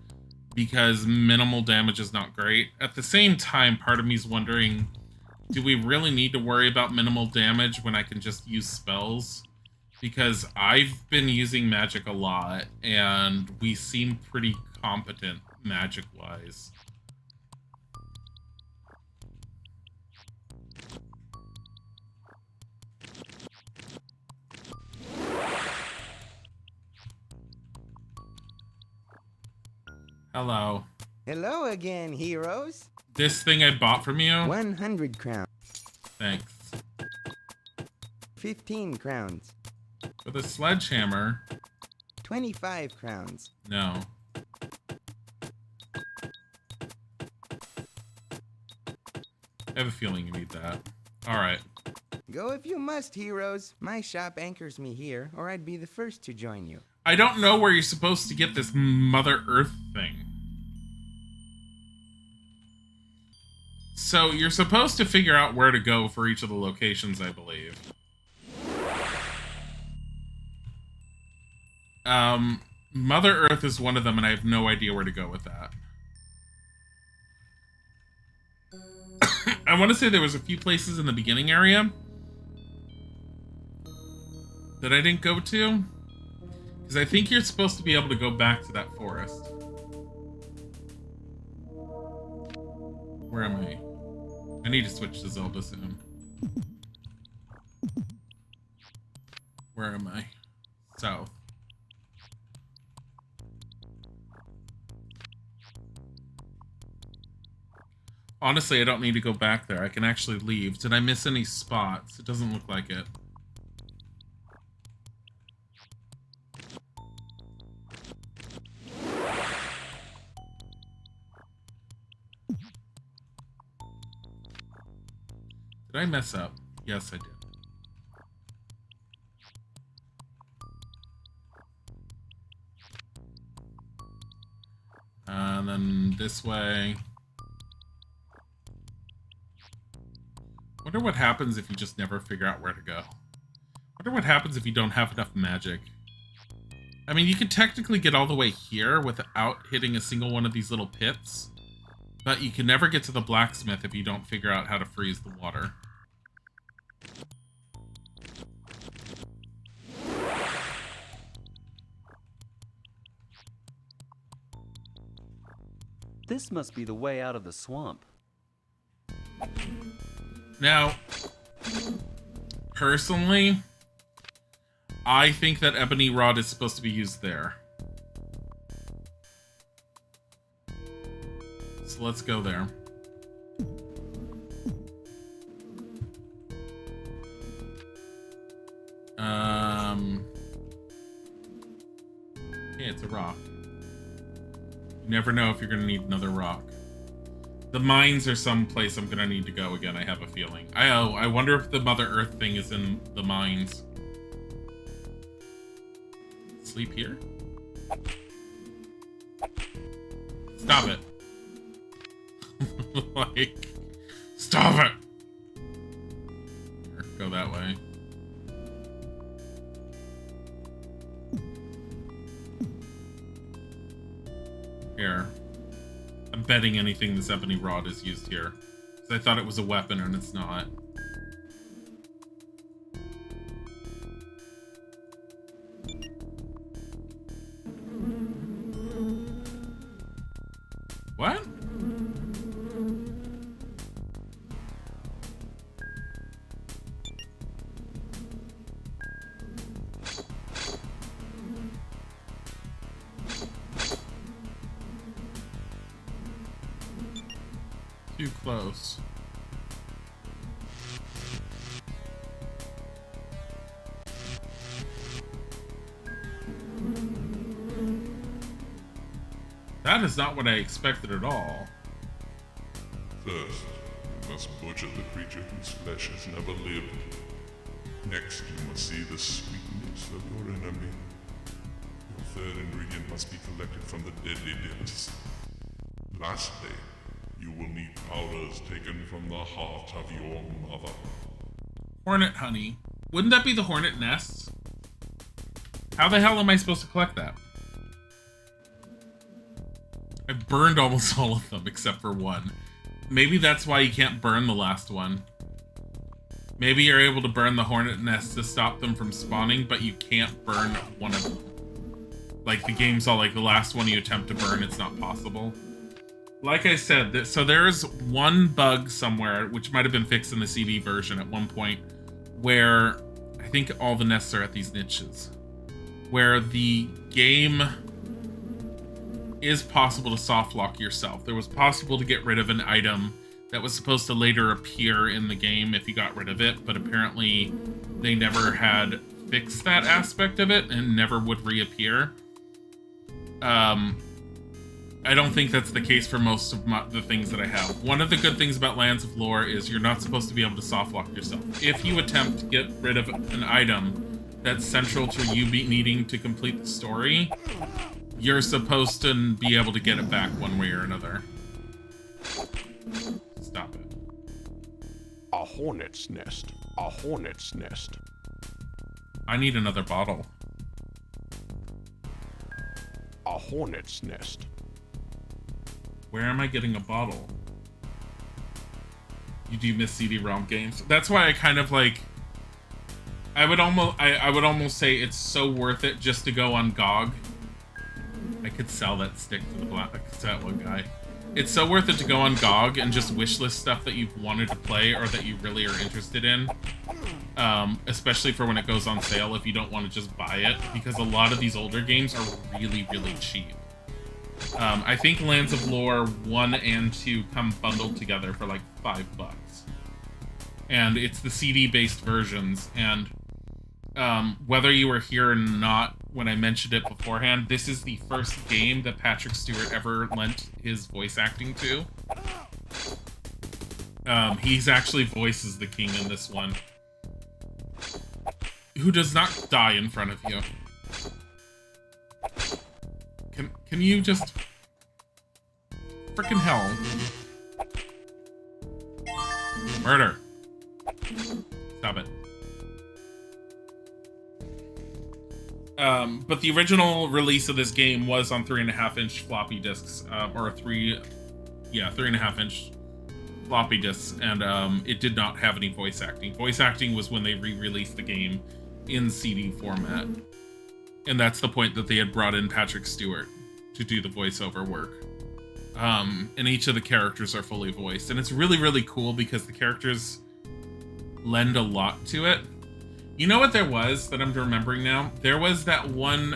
because minimal damage is not great. At the same time, part of me is wondering, do we really need to worry about minimal damage when I can just use spells? Because I've been using magic a lot, and we seem pretty competent magic-wise. Hello. Hello again, heroes. This thing I bought from you? 100 crowns. Thanks. 15 crowns. With a sledgehammer? 25 crowns. No. I have a feeling you need that. Alright. Go if you must, heroes. My shop anchors me here, or I'd be the first to join you. I don't know where you're supposed to get this Mother Earth thing. So, you're supposed to figure out where to go for each of the locations, I believe. Mother Earth is one of them, and I have no idea where to go with that. I want to say there was a few places in the beginning area that I didn't go to, because I think you're supposed to be able to go back to that forest. Where am I? I need to switch to Zelda soon. Where am I? South. Honestly, I don't need to go back there. I can actually leave. Did I miss any spots? It doesn't look like it. Did I mess up? Yes, I did. And then this way. Wonder what happens if you just never figure out where to go. Wonder what happens if you don't have enough magic. I mean, you could technically get all the way here without hitting a single one of these little pits, but you can never get to the blacksmith if you don't figure out how to freeze the water. This must be the way out of the swamp. Now, personally, I think that ebony rod is supposed to be used there. So let's go there. Yeah, it's a rock. You never know if you're gonna need another rock. The mines are someplace I'm gonna need to go again, I have a feeling. I wonder if the Mother Earth thing is in the mines. Sleep here? Stop it. Like, stop it! Here, go that way. Here. I'm betting anything this ebony rod is used here. Because I thought it was a weapon and it's not. What? Too close. That is not what I expected at all. First, you must butcher the creature whose flesh has never lived. Next, you must see the sweetness of your enemy. Your third ingredient must be collected from the deadly depths. Lastly, you will need powders taken from the heart of your mother. Hornet honey. Wouldn't that be the hornet nests? How the hell am I supposed to collect that? I burned almost all of them except for one. Maybe that's why you can't burn the last one. Maybe you're able to burn the hornet nest to stop them from spawning, but you can't burn one of them. Like, the game's all like, the last one you attempt to burn, it's not possible. Like I said, so there's one bug somewhere, which might have been fixed in the CD version at one point, where I think all the nests are at these niches, where the game is possible to soft lock yourself. There was possible to get rid of an item that was supposed to later appear in the game if you got rid of it, but apparently they never had fixed that aspect of it and never would reappear. I don't think that's the case for most of the things that I have. One of the good things about Lands of Lore is you're not supposed to be able to soft lock yourself. If you attempt to get rid of an item that's central to you needing to complete the story, you're supposed to be able to get it back one way or another. Stop it. A hornet's nest. A hornet's nest. I need another bottle. A hornet's nest. Where am I getting a bottle? You do miss CD-ROM games. That's why I kind of like... I would almost say it's so worth it just to go on GOG. I could sell that stick to that one guy. It's so worth it to go on GOG and just wishlist stuff that you've wanted to play or that you really are interested in. Especially for when it goes on sale if you don't want to just buy it. Because a lot of these older games are really, really cheap. I think Lands of Lore 1 and 2 come bundled together for like $5. And it's the CD-based versions. And whether you were here or not when I mentioned it beforehand, this is the first game that Patrick Stewart ever lent his voice acting to. He's actually voices the king in this one. Who does not die in front of you. Can you just... Frickin' hell. Murder. Stop it. But the original release of this game was on 3.5-inch floppy disks, or 3.5-inch floppy disks, and it did not have any voice acting. Voice acting was when they re-released the game in CD format, and that's the point that they had brought in Patrick Stewart to do the voiceover work. And each of the characters are fully voiced, and it's really, really cool because the characters lend a lot to it. You know what there was that I'm remembering now? There was that one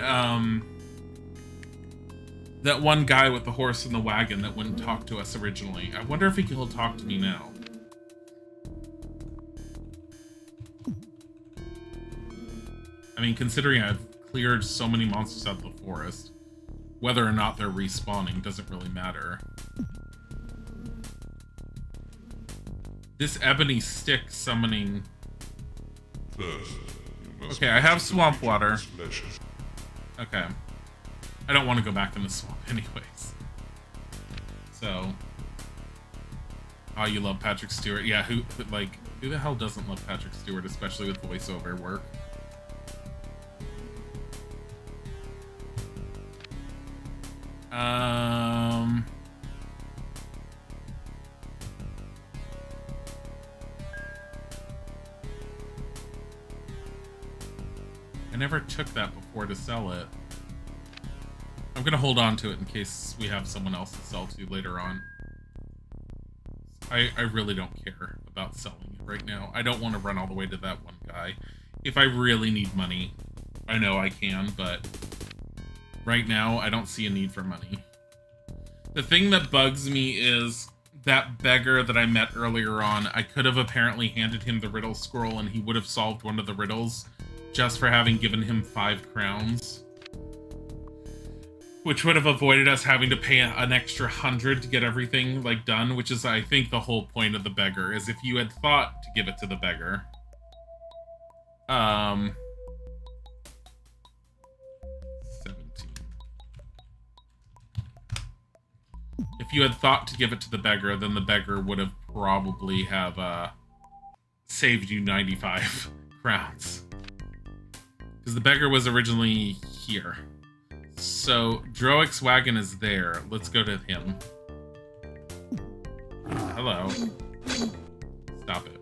guy with the horse and the wagon that wouldn't talk to us originally. I wonder if he'll talk to me now. I mean, considering I've cleared so many monsters out of the forest, whether or not they're respawning doesn't really matter. This ebony stick summoning... Okay, I have swamp water. Okay. I don't want to go back in the swamp anyways. So... Oh, you love Patrick Stewart? Yeah, who the hell doesn't love Patrick Stewart, especially with voiceover work? I never took that before to sell it. I'm gonna hold on to it in case we have someone else to sell to later on. I really don't care about selling it right now. I don't want to run all the way to that one guy. If I really need money, I know I can, but right now I don't see a need for money. The thing that bugs me is that beggar that I met earlier on. I could have apparently handed him the riddle scroll and he would have solved one of the riddles just for having given him 5 crowns. Which would have avoided us having to pay an extra 100 to get everything, like, done, which is, I think, the whole point of the beggar, is if you had thought to give it to the beggar. 17. If you had thought to give it to the beggar, then the beggar would have probably have, saved you 95 crowns. Because the beggar was originally here. So, Droick's wagon is there. Let's go to him. Hello. Stop it.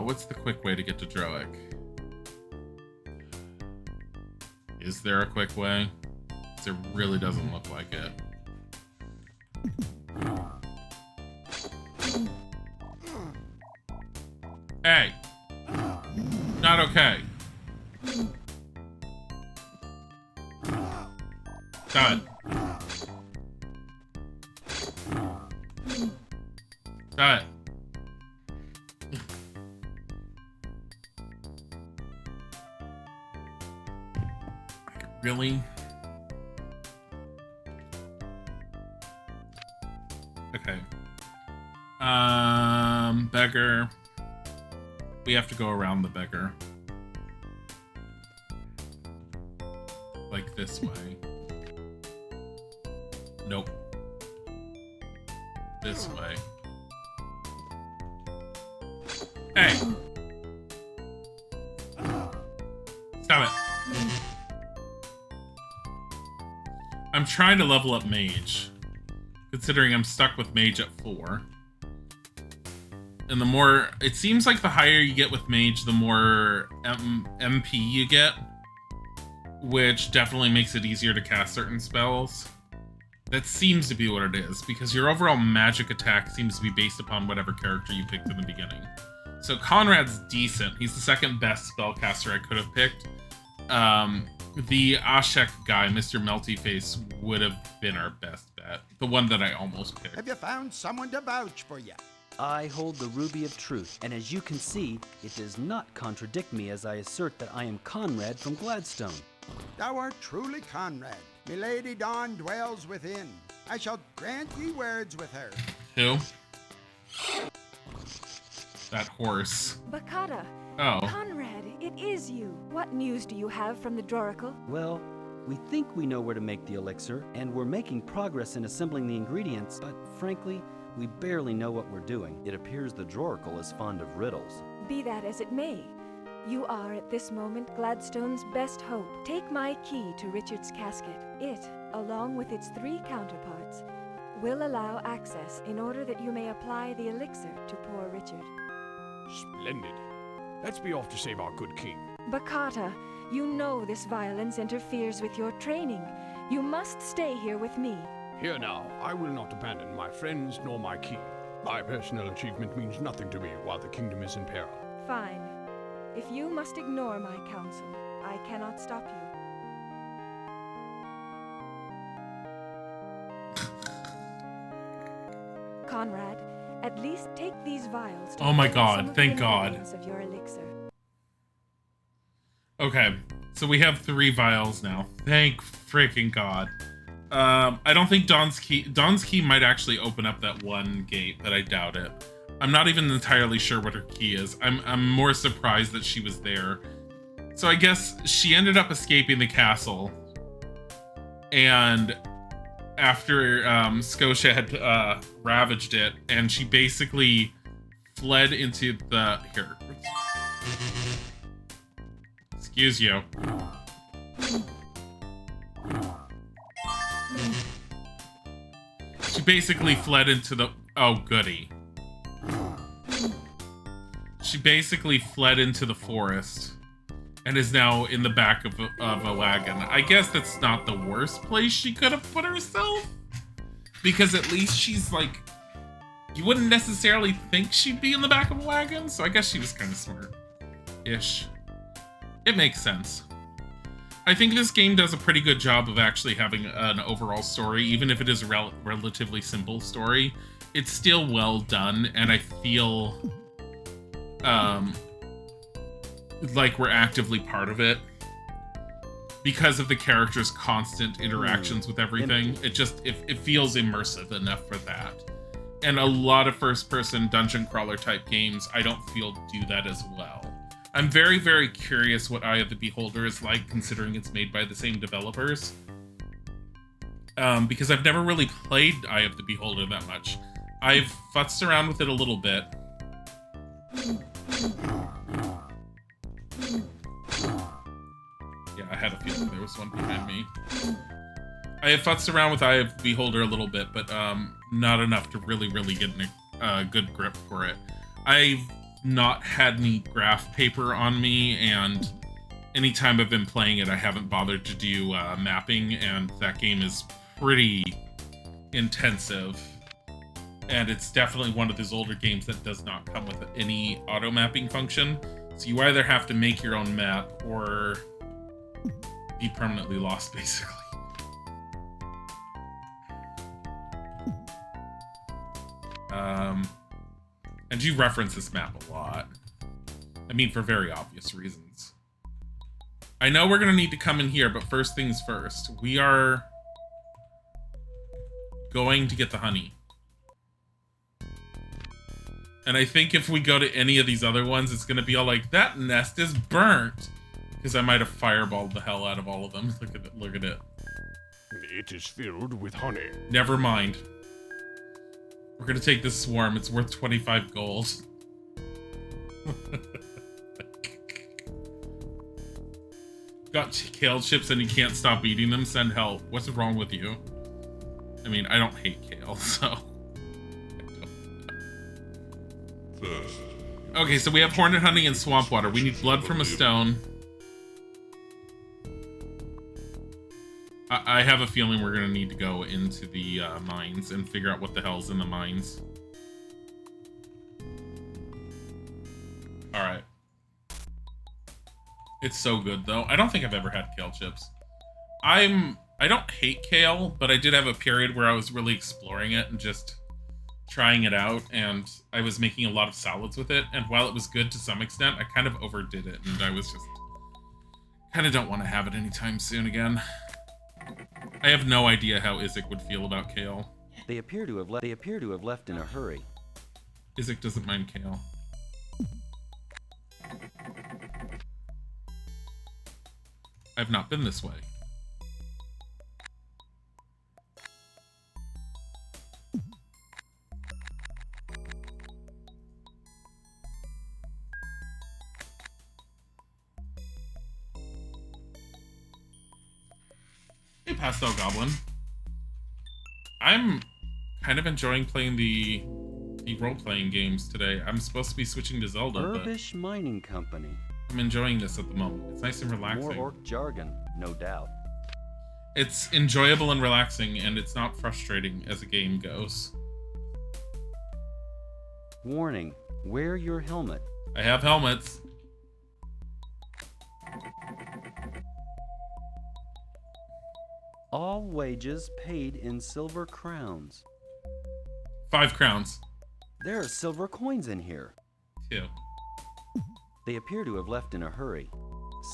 What's the quick way to get to Droick? Is there a quick way? 'Cause it really doesn't look like it. Hey! Not okay. Stop it. Stop it. Really? Okay. Beggar. We have to go around the beggar. Like this way. Nope. This way. Hey! Stop it. I'm trying to level up mage, considering I'm stuck with mage at 4. And the more, it seems like the higher you get with mage, the more MP you get, which definitely makes it easier to cast certain spells. That seems to be what it is, because your overall magic attack seems to be based upon whatever character you picked in the beginning. So Conrad's decent. He's the second best spellcaster I could have picked. The Ashek guy, Mr. Meltyface, would have been our best bet. The one that I almost picked. Have you found someone to vouch for you? I hold the Ruby of Truth, and as you can see, it does not contradict me as I assert that I am Conrad from Gladstone. Thou art truly Conrad. Milady Dawn dwells within. I shall grant ye words with her. Who? That horse. Bakata. Oh. Conrad, it is you. What news do you have from the Droracle? Well, we think we know where to make the elixir, and we're making progress in assembling the ingredients, but frankly, we barely know what we're doing. It appears the Droracle is fond of riddles. Be that as it may, you are at this moment Gladstone's best hope. Take my key to Richard's casket. It, along with its 3 counterparts, will allow access in order that you may apply the elixir to poor Richard. Splendid. Let's be off to save our good king. Bakata, you know this violence interferes with your training. You must stay here with me. Here now, I will not abandon my friends nor my king. My personal achievement means nothing to me while the kingdom is in peril. Fine. If you must ignore my counsel, I cannot stop you. Conrad, at least take these vials to Oh my fill God, some of thank the God. ingredients of your elixir. Okay, so we have 3 vials now. Thank freaking God. I don't think Dawn's key might actually open up that one gate, but I doubt it. I'm not even entirely sure what her key is. I'm more surprised that she was there. So I guess she ended up escaping the castle. And after Scotia had ravaged it, and she basically fled into the... Here. Excuse you. She basically fled into the... Oh, goody. She basically fled into the forest and is now in the back of a wagon. I guess that's not the worst place she could have put herself, because at least she's like... You wouldn't necessarily think she'd be in the back of a wagon, so I guess she was kind of smart-ish. It makes sense. I think this game does a pretty good job of actually having an overall story, even if it is a relatively simple story. It's still well done, and I feel like we're actively part of it because of the characters' constant interactions with everything. It feels immersive enough for that. And a lot of first-person dungeon crawler type games, I don't feel do that as well. I'm very, very curious what Eye of the Beholder is like, considering it's made by the same developers. Because I've never really played Eye of the Beholder that much. I've futzed around with it a little bit. Yeah, I had a feeling there was one behind me. I have futzed around with Eye of the Beholder a little bit, but not enough to really get a good grip for it. I've not had any graph paper on me, and anytime I've been playing it, I haven't bothered to do mapping, and that game is pretty intensive. And it's definitely one of those older games that does not come with any auto mapping function. So you either have to make your own map or be permanently lost, basically. And you reference this map a lot. I mean, for very obvious reasons. I know we're gonna need to come in here, but first things first. We are going to get the honey. And I think if we go to any of these other ones, it's gonna be all like, that nest is burnt! Because I might have fireballed the hell out of all of them. Look at it, look at it. It is filled with honey. Never mind. We're gonna take this swarm. It's worth 25 gold. Got kale chips and you can't stop eating them? Send help. What's wrong with you? I mean, I don't hate kale, so... Okay, so we have hornet honey and swamp water. We need blood from a stone. I have a feeling we're gonna need to go into the mines and figure out what the hell's in the mines. Alright. It's so good, though. I don't think I've ever had kale chips. I don't hate kale, but I did have a period where I was really exploring it and just trying it out, and I was making a lot of salads with it, and while it was good to some extent, I kind of overdid it, and I was just... kind of don't want to have it anytime soon again. I have no idea how Isaac would feel about kale. They appear to have left in a hurry. Isaac doesn't mind kale. I've not been this way. Hey, Pastel Goblin. I'm kind of enjoying playing the role-playing games today. I'm supposed to be switching to Zelda, but Herbish Mining Company. I'm enjoying this at the moment. It's nice and relaxing. More orc jargon, no doubt. It's enjoyable and relaxing, and it's not frustrating as a game goes. Warning, wear your helmet. I have helmets. All wages paid in silver crowns. 5 crowns. There are silver coins in here. 2. They appear to have left in a hurry.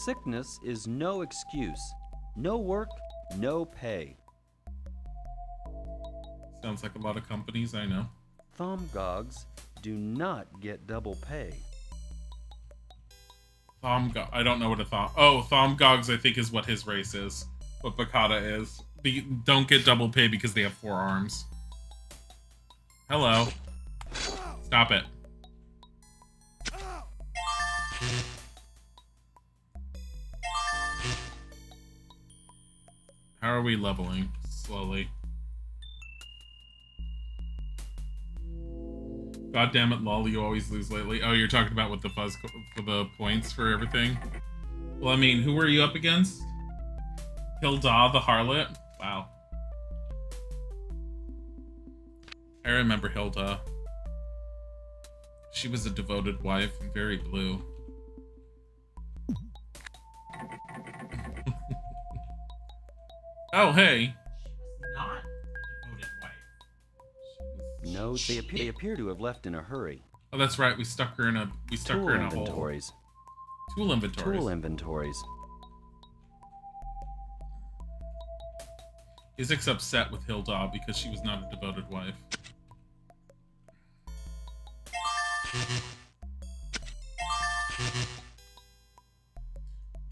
Sickness is no excuse. No work, no pay. Sounds like a lot of companies I know. Thomgogs do not get double pay. I don't know what a thom... Oh, Thomgogs I think is what his race is. What Bakata is. They don't get double pay because they have 4 arms. Hello. Stop it. How are we leveling? Slowly. God damn it, lol, you always lose lately. Oh, you're talking about with the fuzz for the points for everything? Well, I mean, who were you up against? Hilda the Harlot? Wow. I remember Hilda. She was a devoted wife and very blue. Oh, hey. Not a devoted wife. No, they appear to have left in a hurry. Oh, that's right. We stuck her in a Tool hole. inventories. Tool inventories. Tool inventories. Isaac's upset with Hilda because she was not a devoted wife.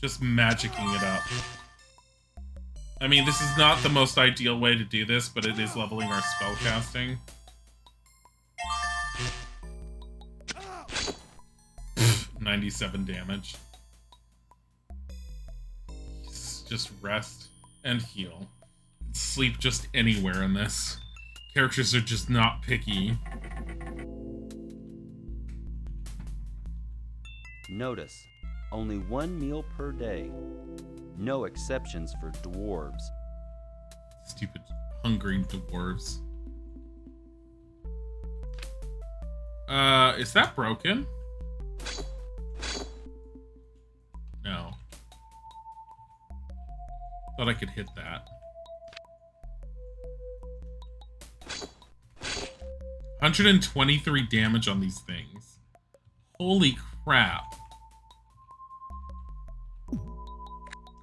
Just magicking it up. I mean, this is not the most ideal way to do this, but it is leveling our spellcasting. 97 damage. Just rest and heal. Sleep just anywhere in this. Characters are just not picky. Notice, only 1 meal per day. No exceptions for dwarves. Stupid hungry dwarves. Is that broken? No. Thought I could hit that. 123 damage on these things. Holy crap.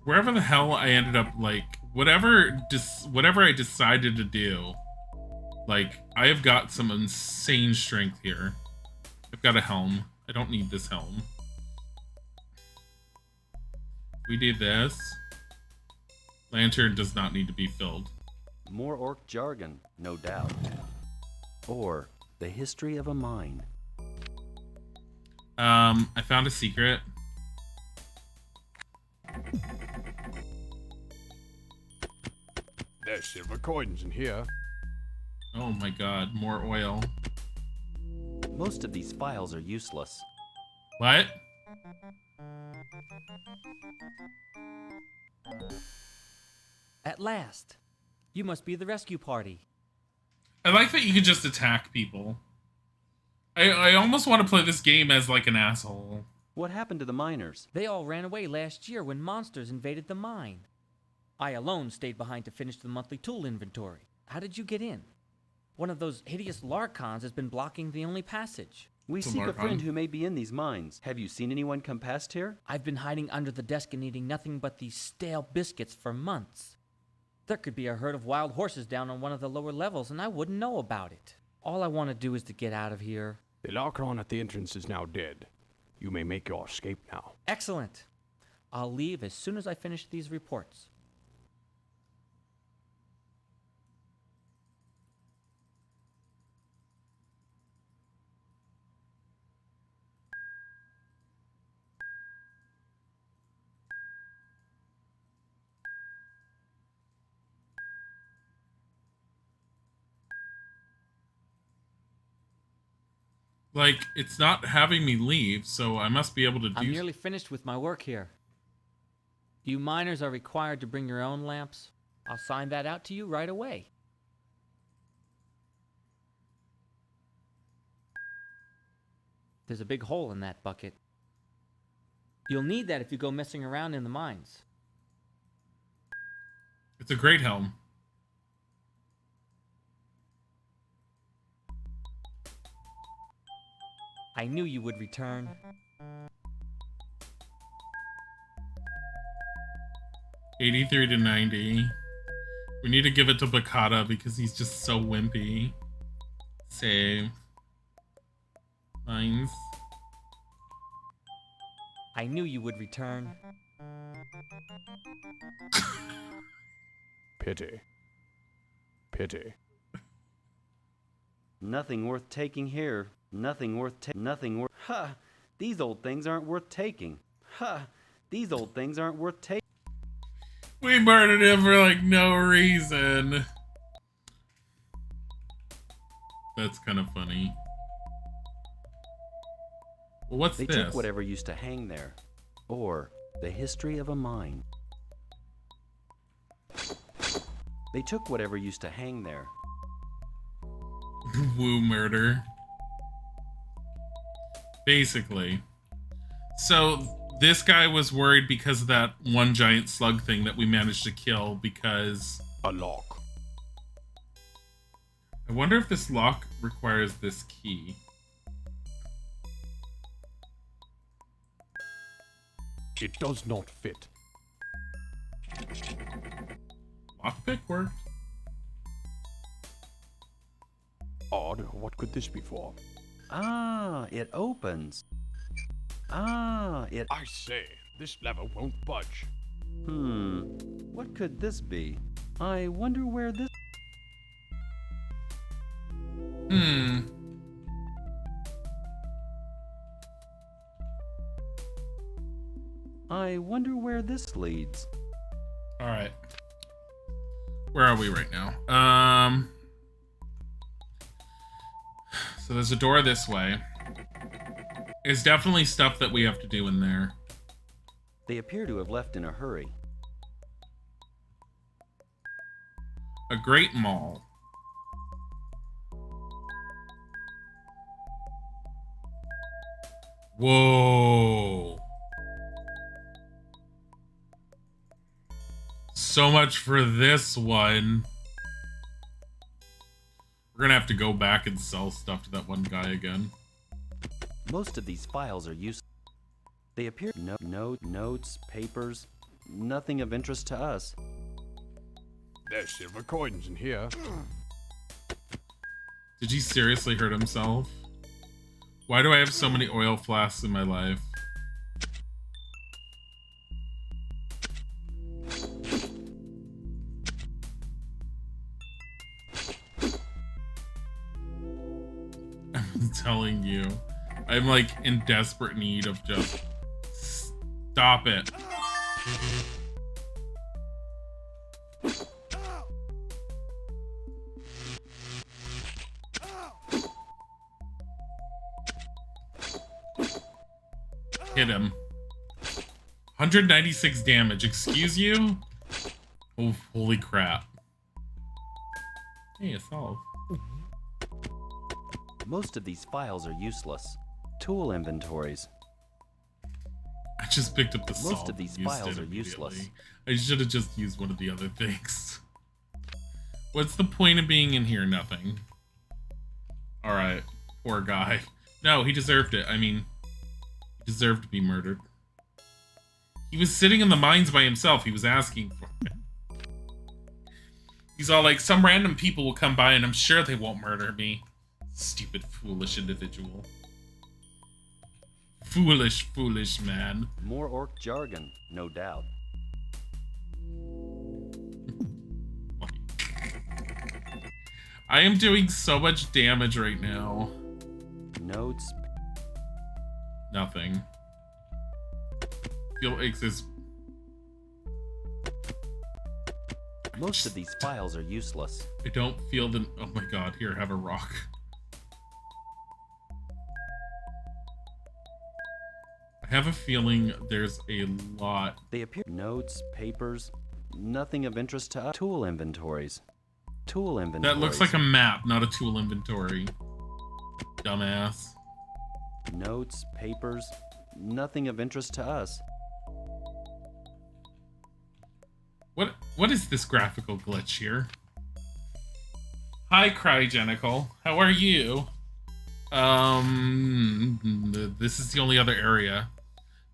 Wherever the hell I ended up, like, whatever I decided to do, like, I have got some insane strength here. I've got a helm. I don't need this helm. We do this. Lantern does not need to be filled. More orc jargon, no doubt. Or the history of a mine. I found a secret. There's silver coins in here. Oh my god, more oil. Most of these files are useless. What? At last. You must be the rescue party. I like that you can just attack people. I almost want to play this game as like an asshole. What happened to the miners? They all ran away last year when monsters invaded the mine. I alone stayed behind to finish the monthly tool inventory. How did you get in? One of those hideous Larkons has been blocking the only passage. We seek a friend who may be in these mines. Have you seen anyone come past here? I've been hiding under the desk and eating nothing but these stale biscuits for months. There could be a herd of wild horses down on one of the lower levels, and I wouldn't know about it. All I want to do is to get out of here. The Larkron at the entrance is now dead. You may make your escape now. Excellent. I'll leave as soon as I finish these reports. Like, it's not having me leave, so I must be able to do... I'm nearly finished with my work here. You miners are required to bring your own lamps. I'll sign that out to you right away. There's a big hole in that bucket. You'll need that if you go messing around in the mines. It's a great helm. I knew you would return. $83 to $90. We need to give it to Bakata because he's just so wimpy. Save. Mines. I knew you would return. Pity. Pity. Nothing worth taking here. Nothing worth Ha! These old things aren't worth taking. Ha! These old things aren't worth taking. We murdered him for like no reason. That's kind of funny. Well, what's They this? took whatever used to hang there. Or the history of a mine. They took whatever used to hang there. Woo murder. Basically. So this guy was worried because of that one giant slug thing that we managed to kill because... A lock. I wonder if this lock requires this key. It does not fit. Lockpick worked. Odd. What could this be for? Ah, it opens. Ah, it... I say, this lever won't budge. What could this be? I wonder where this... I wonder where this leads. Alright. Where are we right now? So there's a door this way. There's definitely stuff that we have to do in there. They appear to have left in a hurry. A great mall. Whoa. So much for this one. We're gonna have to go back and sell stuff to that one guy again. Most of these files are useless. They appear notes, papers, nothing of interest to us. There's silver coins in here. Did he seriously hurt himself? Why do I have so many oil flasks in my life? I'm telling you. I'm like in desperate need of just stop it. Hit him. 196 damage. Excuse you? Oh, holy crap. Hey, a solve. Most of these files are useless. Tool inventories. I just picked up the solve. Most of these files are useless. I should have just used one of the other things. What's the point of being in here? Nothing. Alright. Poor guy. No, he deserved it. I mean, he deserved to be murdered. He was sitting in the mines by himself. He was asking for it. He's all like, some random people will come by and I'm sure they won't murder me. Stupid, foolish individual. Foolish, foolish man. More orc jargon, no doubt. I am doing so much damage right now. Notes. Nothing. Feel exists. Most of these files are useless. I don't feel the. Oh my god! Here, have a rock. I have a feeling there's a lot. They appear notes, papers, nothing of interest to us. Tool inventories. Tool inventories. That looks like a map, not a tool inventory. Dumbass. Notes, papers, nothing of interest to us. What is this graphical glitch here? Hi, Cryogenical. How are you? This is the only other area.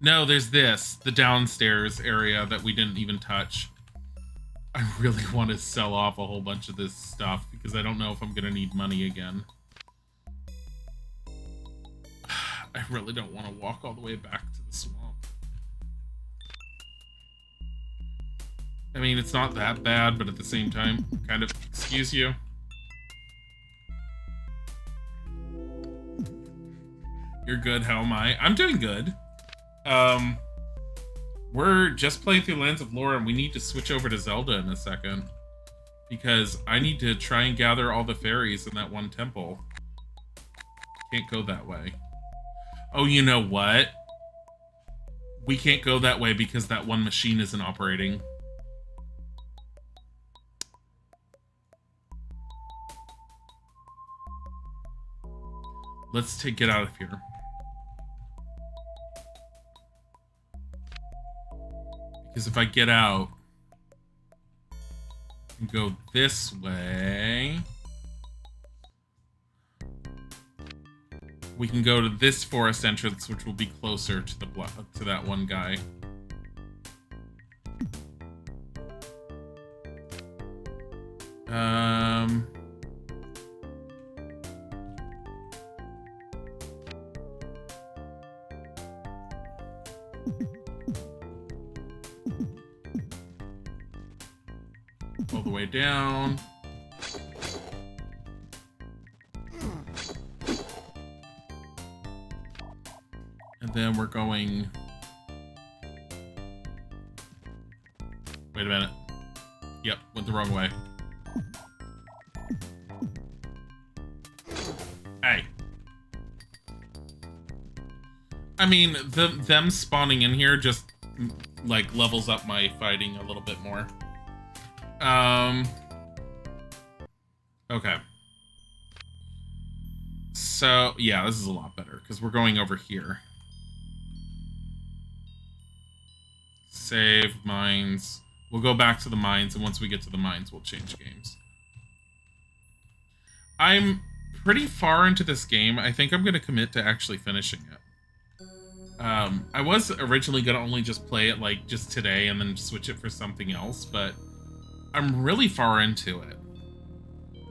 No, there's this, the downstairs area that we didn't even touch. I really want to sell off a whole bunch of this stuff because I don't know if I'm gonna need money again. I really don't want to walk all the way back to the swamp. I mean, it's not that bad, but at the same time, kind of, excuse you. You're good, how am I? I'm doing good. We're just playing through Lands of Lore, and we need to switch over to Zelda in a second. Because I need to try and gather all the fairies in that one temple. Can't go that way. Oh, you know what? We can't go that way because that one machine isn't operating. Let's get out of here. Because if I get out and go this way, we can go to this forest entrance, which will be closer to the to that one guy. All the way down. And then we're going... Wait a minute. Yep, went the wrong way. Hey. I mean, them spawning in here just, like, levels up my fighting a little bit more. Okay. So, yeah, this is a lot better, because we're going over here. Save mines. We'll go back to the mines, and once we get to the mines, we'll change games. I'm pretty far into this game. I think I'm going to commit to actually finishing it. I was originally going to only just play it, like, just today and then switch it for something else, but I'm really far into it.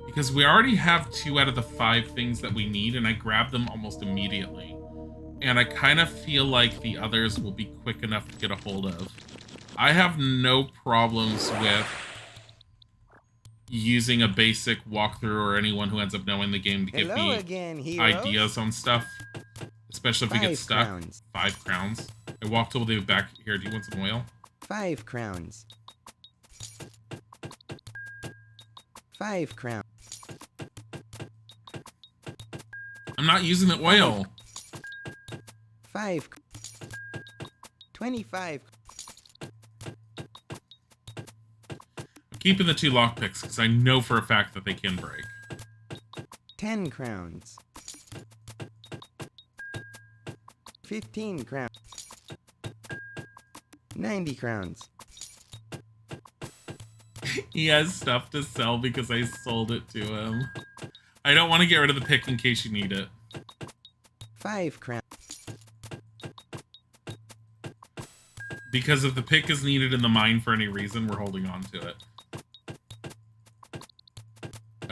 Because we already have 2 out of the 5 things that we need, and I grabbed them almost immediately. And I kind of feel like the others will be quick enough to get a hold of. I have no problems with using a basic walkthrough or anyone who ends up knowing the game to give me ideas on stuff. Especially if we get stuck. 5 crowns. I walked all the way back here. Do you want some oil? 5 crowns. 5 crowns. I'm not using the oil. 5. 25. I'm keeping the 2 lockpicks because I know for a fact that they can break. 10 crowns. 15 crowns. 90 crowns. He has stuff to sell because I sold it to him. I don't want to get rid of the pick in case you need it. 5 crowns. Because if the pick is needed in the mine for any reason, we're holding on to it.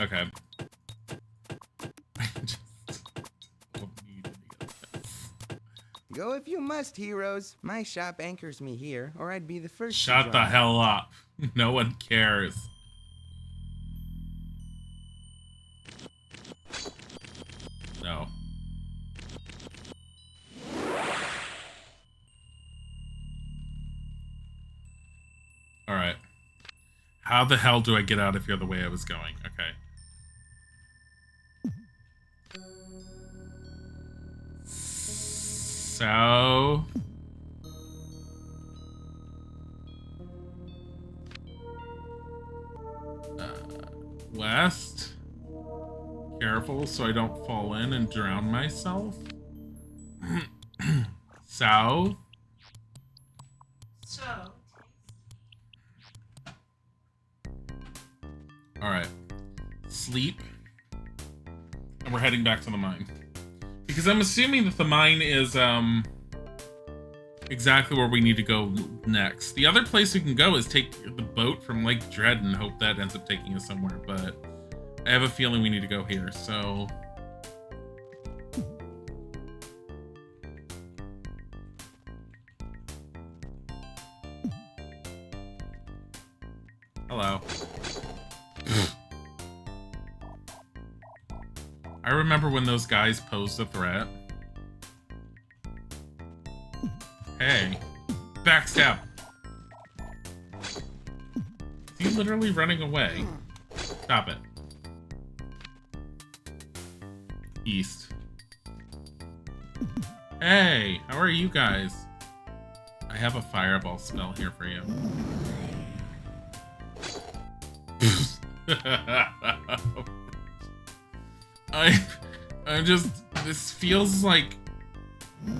Okay. Go if you must, heroes. My shop anchors me here, or I'd be the first to Shut the join. hell up. No one cares. No. Alright. How the hell do I get out if you're the way I was going? Okay. So... west. Careful so I don't fall in and drown myself. South. So. Alright. Sleep. And we're heading back to the mine. Because I'm assuming that the mine is, exactly where we need to go next. The other place we can go is take the boat from Lake Dread and hope that ends up taking us somewhere, but I have a feeling we need to go here, so... Hello. I remember when those guys posed a threat. Hey. Backstab! Is he literally running away? Stop it. East. Hey! How are you guys? I have a fireball spell here for you. I'm just... This feels like... It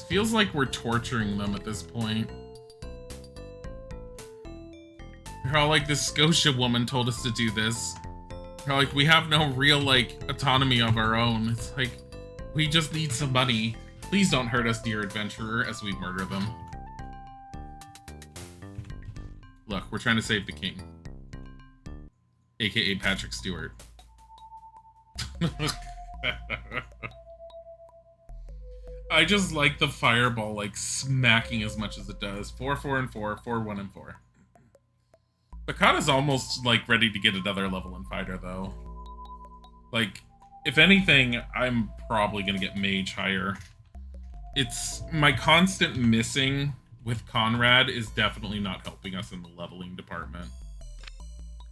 feels like we're torturing them at this point. They're all like, this Scotia woman told us to do this. They're like, we have no real, like, autonomy of our own. It's like, we just need some money. Please don't hurt us, dear adventurer, as we murder them. Look, we're trying to save the king. AKA Patrick Stewart. I just like the fireball, like, smacking as much as it does. 4, 4, and 4. 4, 1, and 4. Bakata's almost, like, ready to get another level in fighter, though. Like, if anything, I'm probably gonna get mage higher. It's... My constant missing with Conrad is definitely not helping us in the leveling department.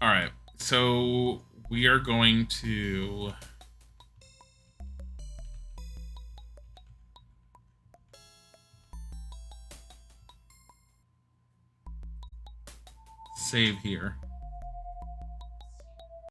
Alright, so we are going to... save here.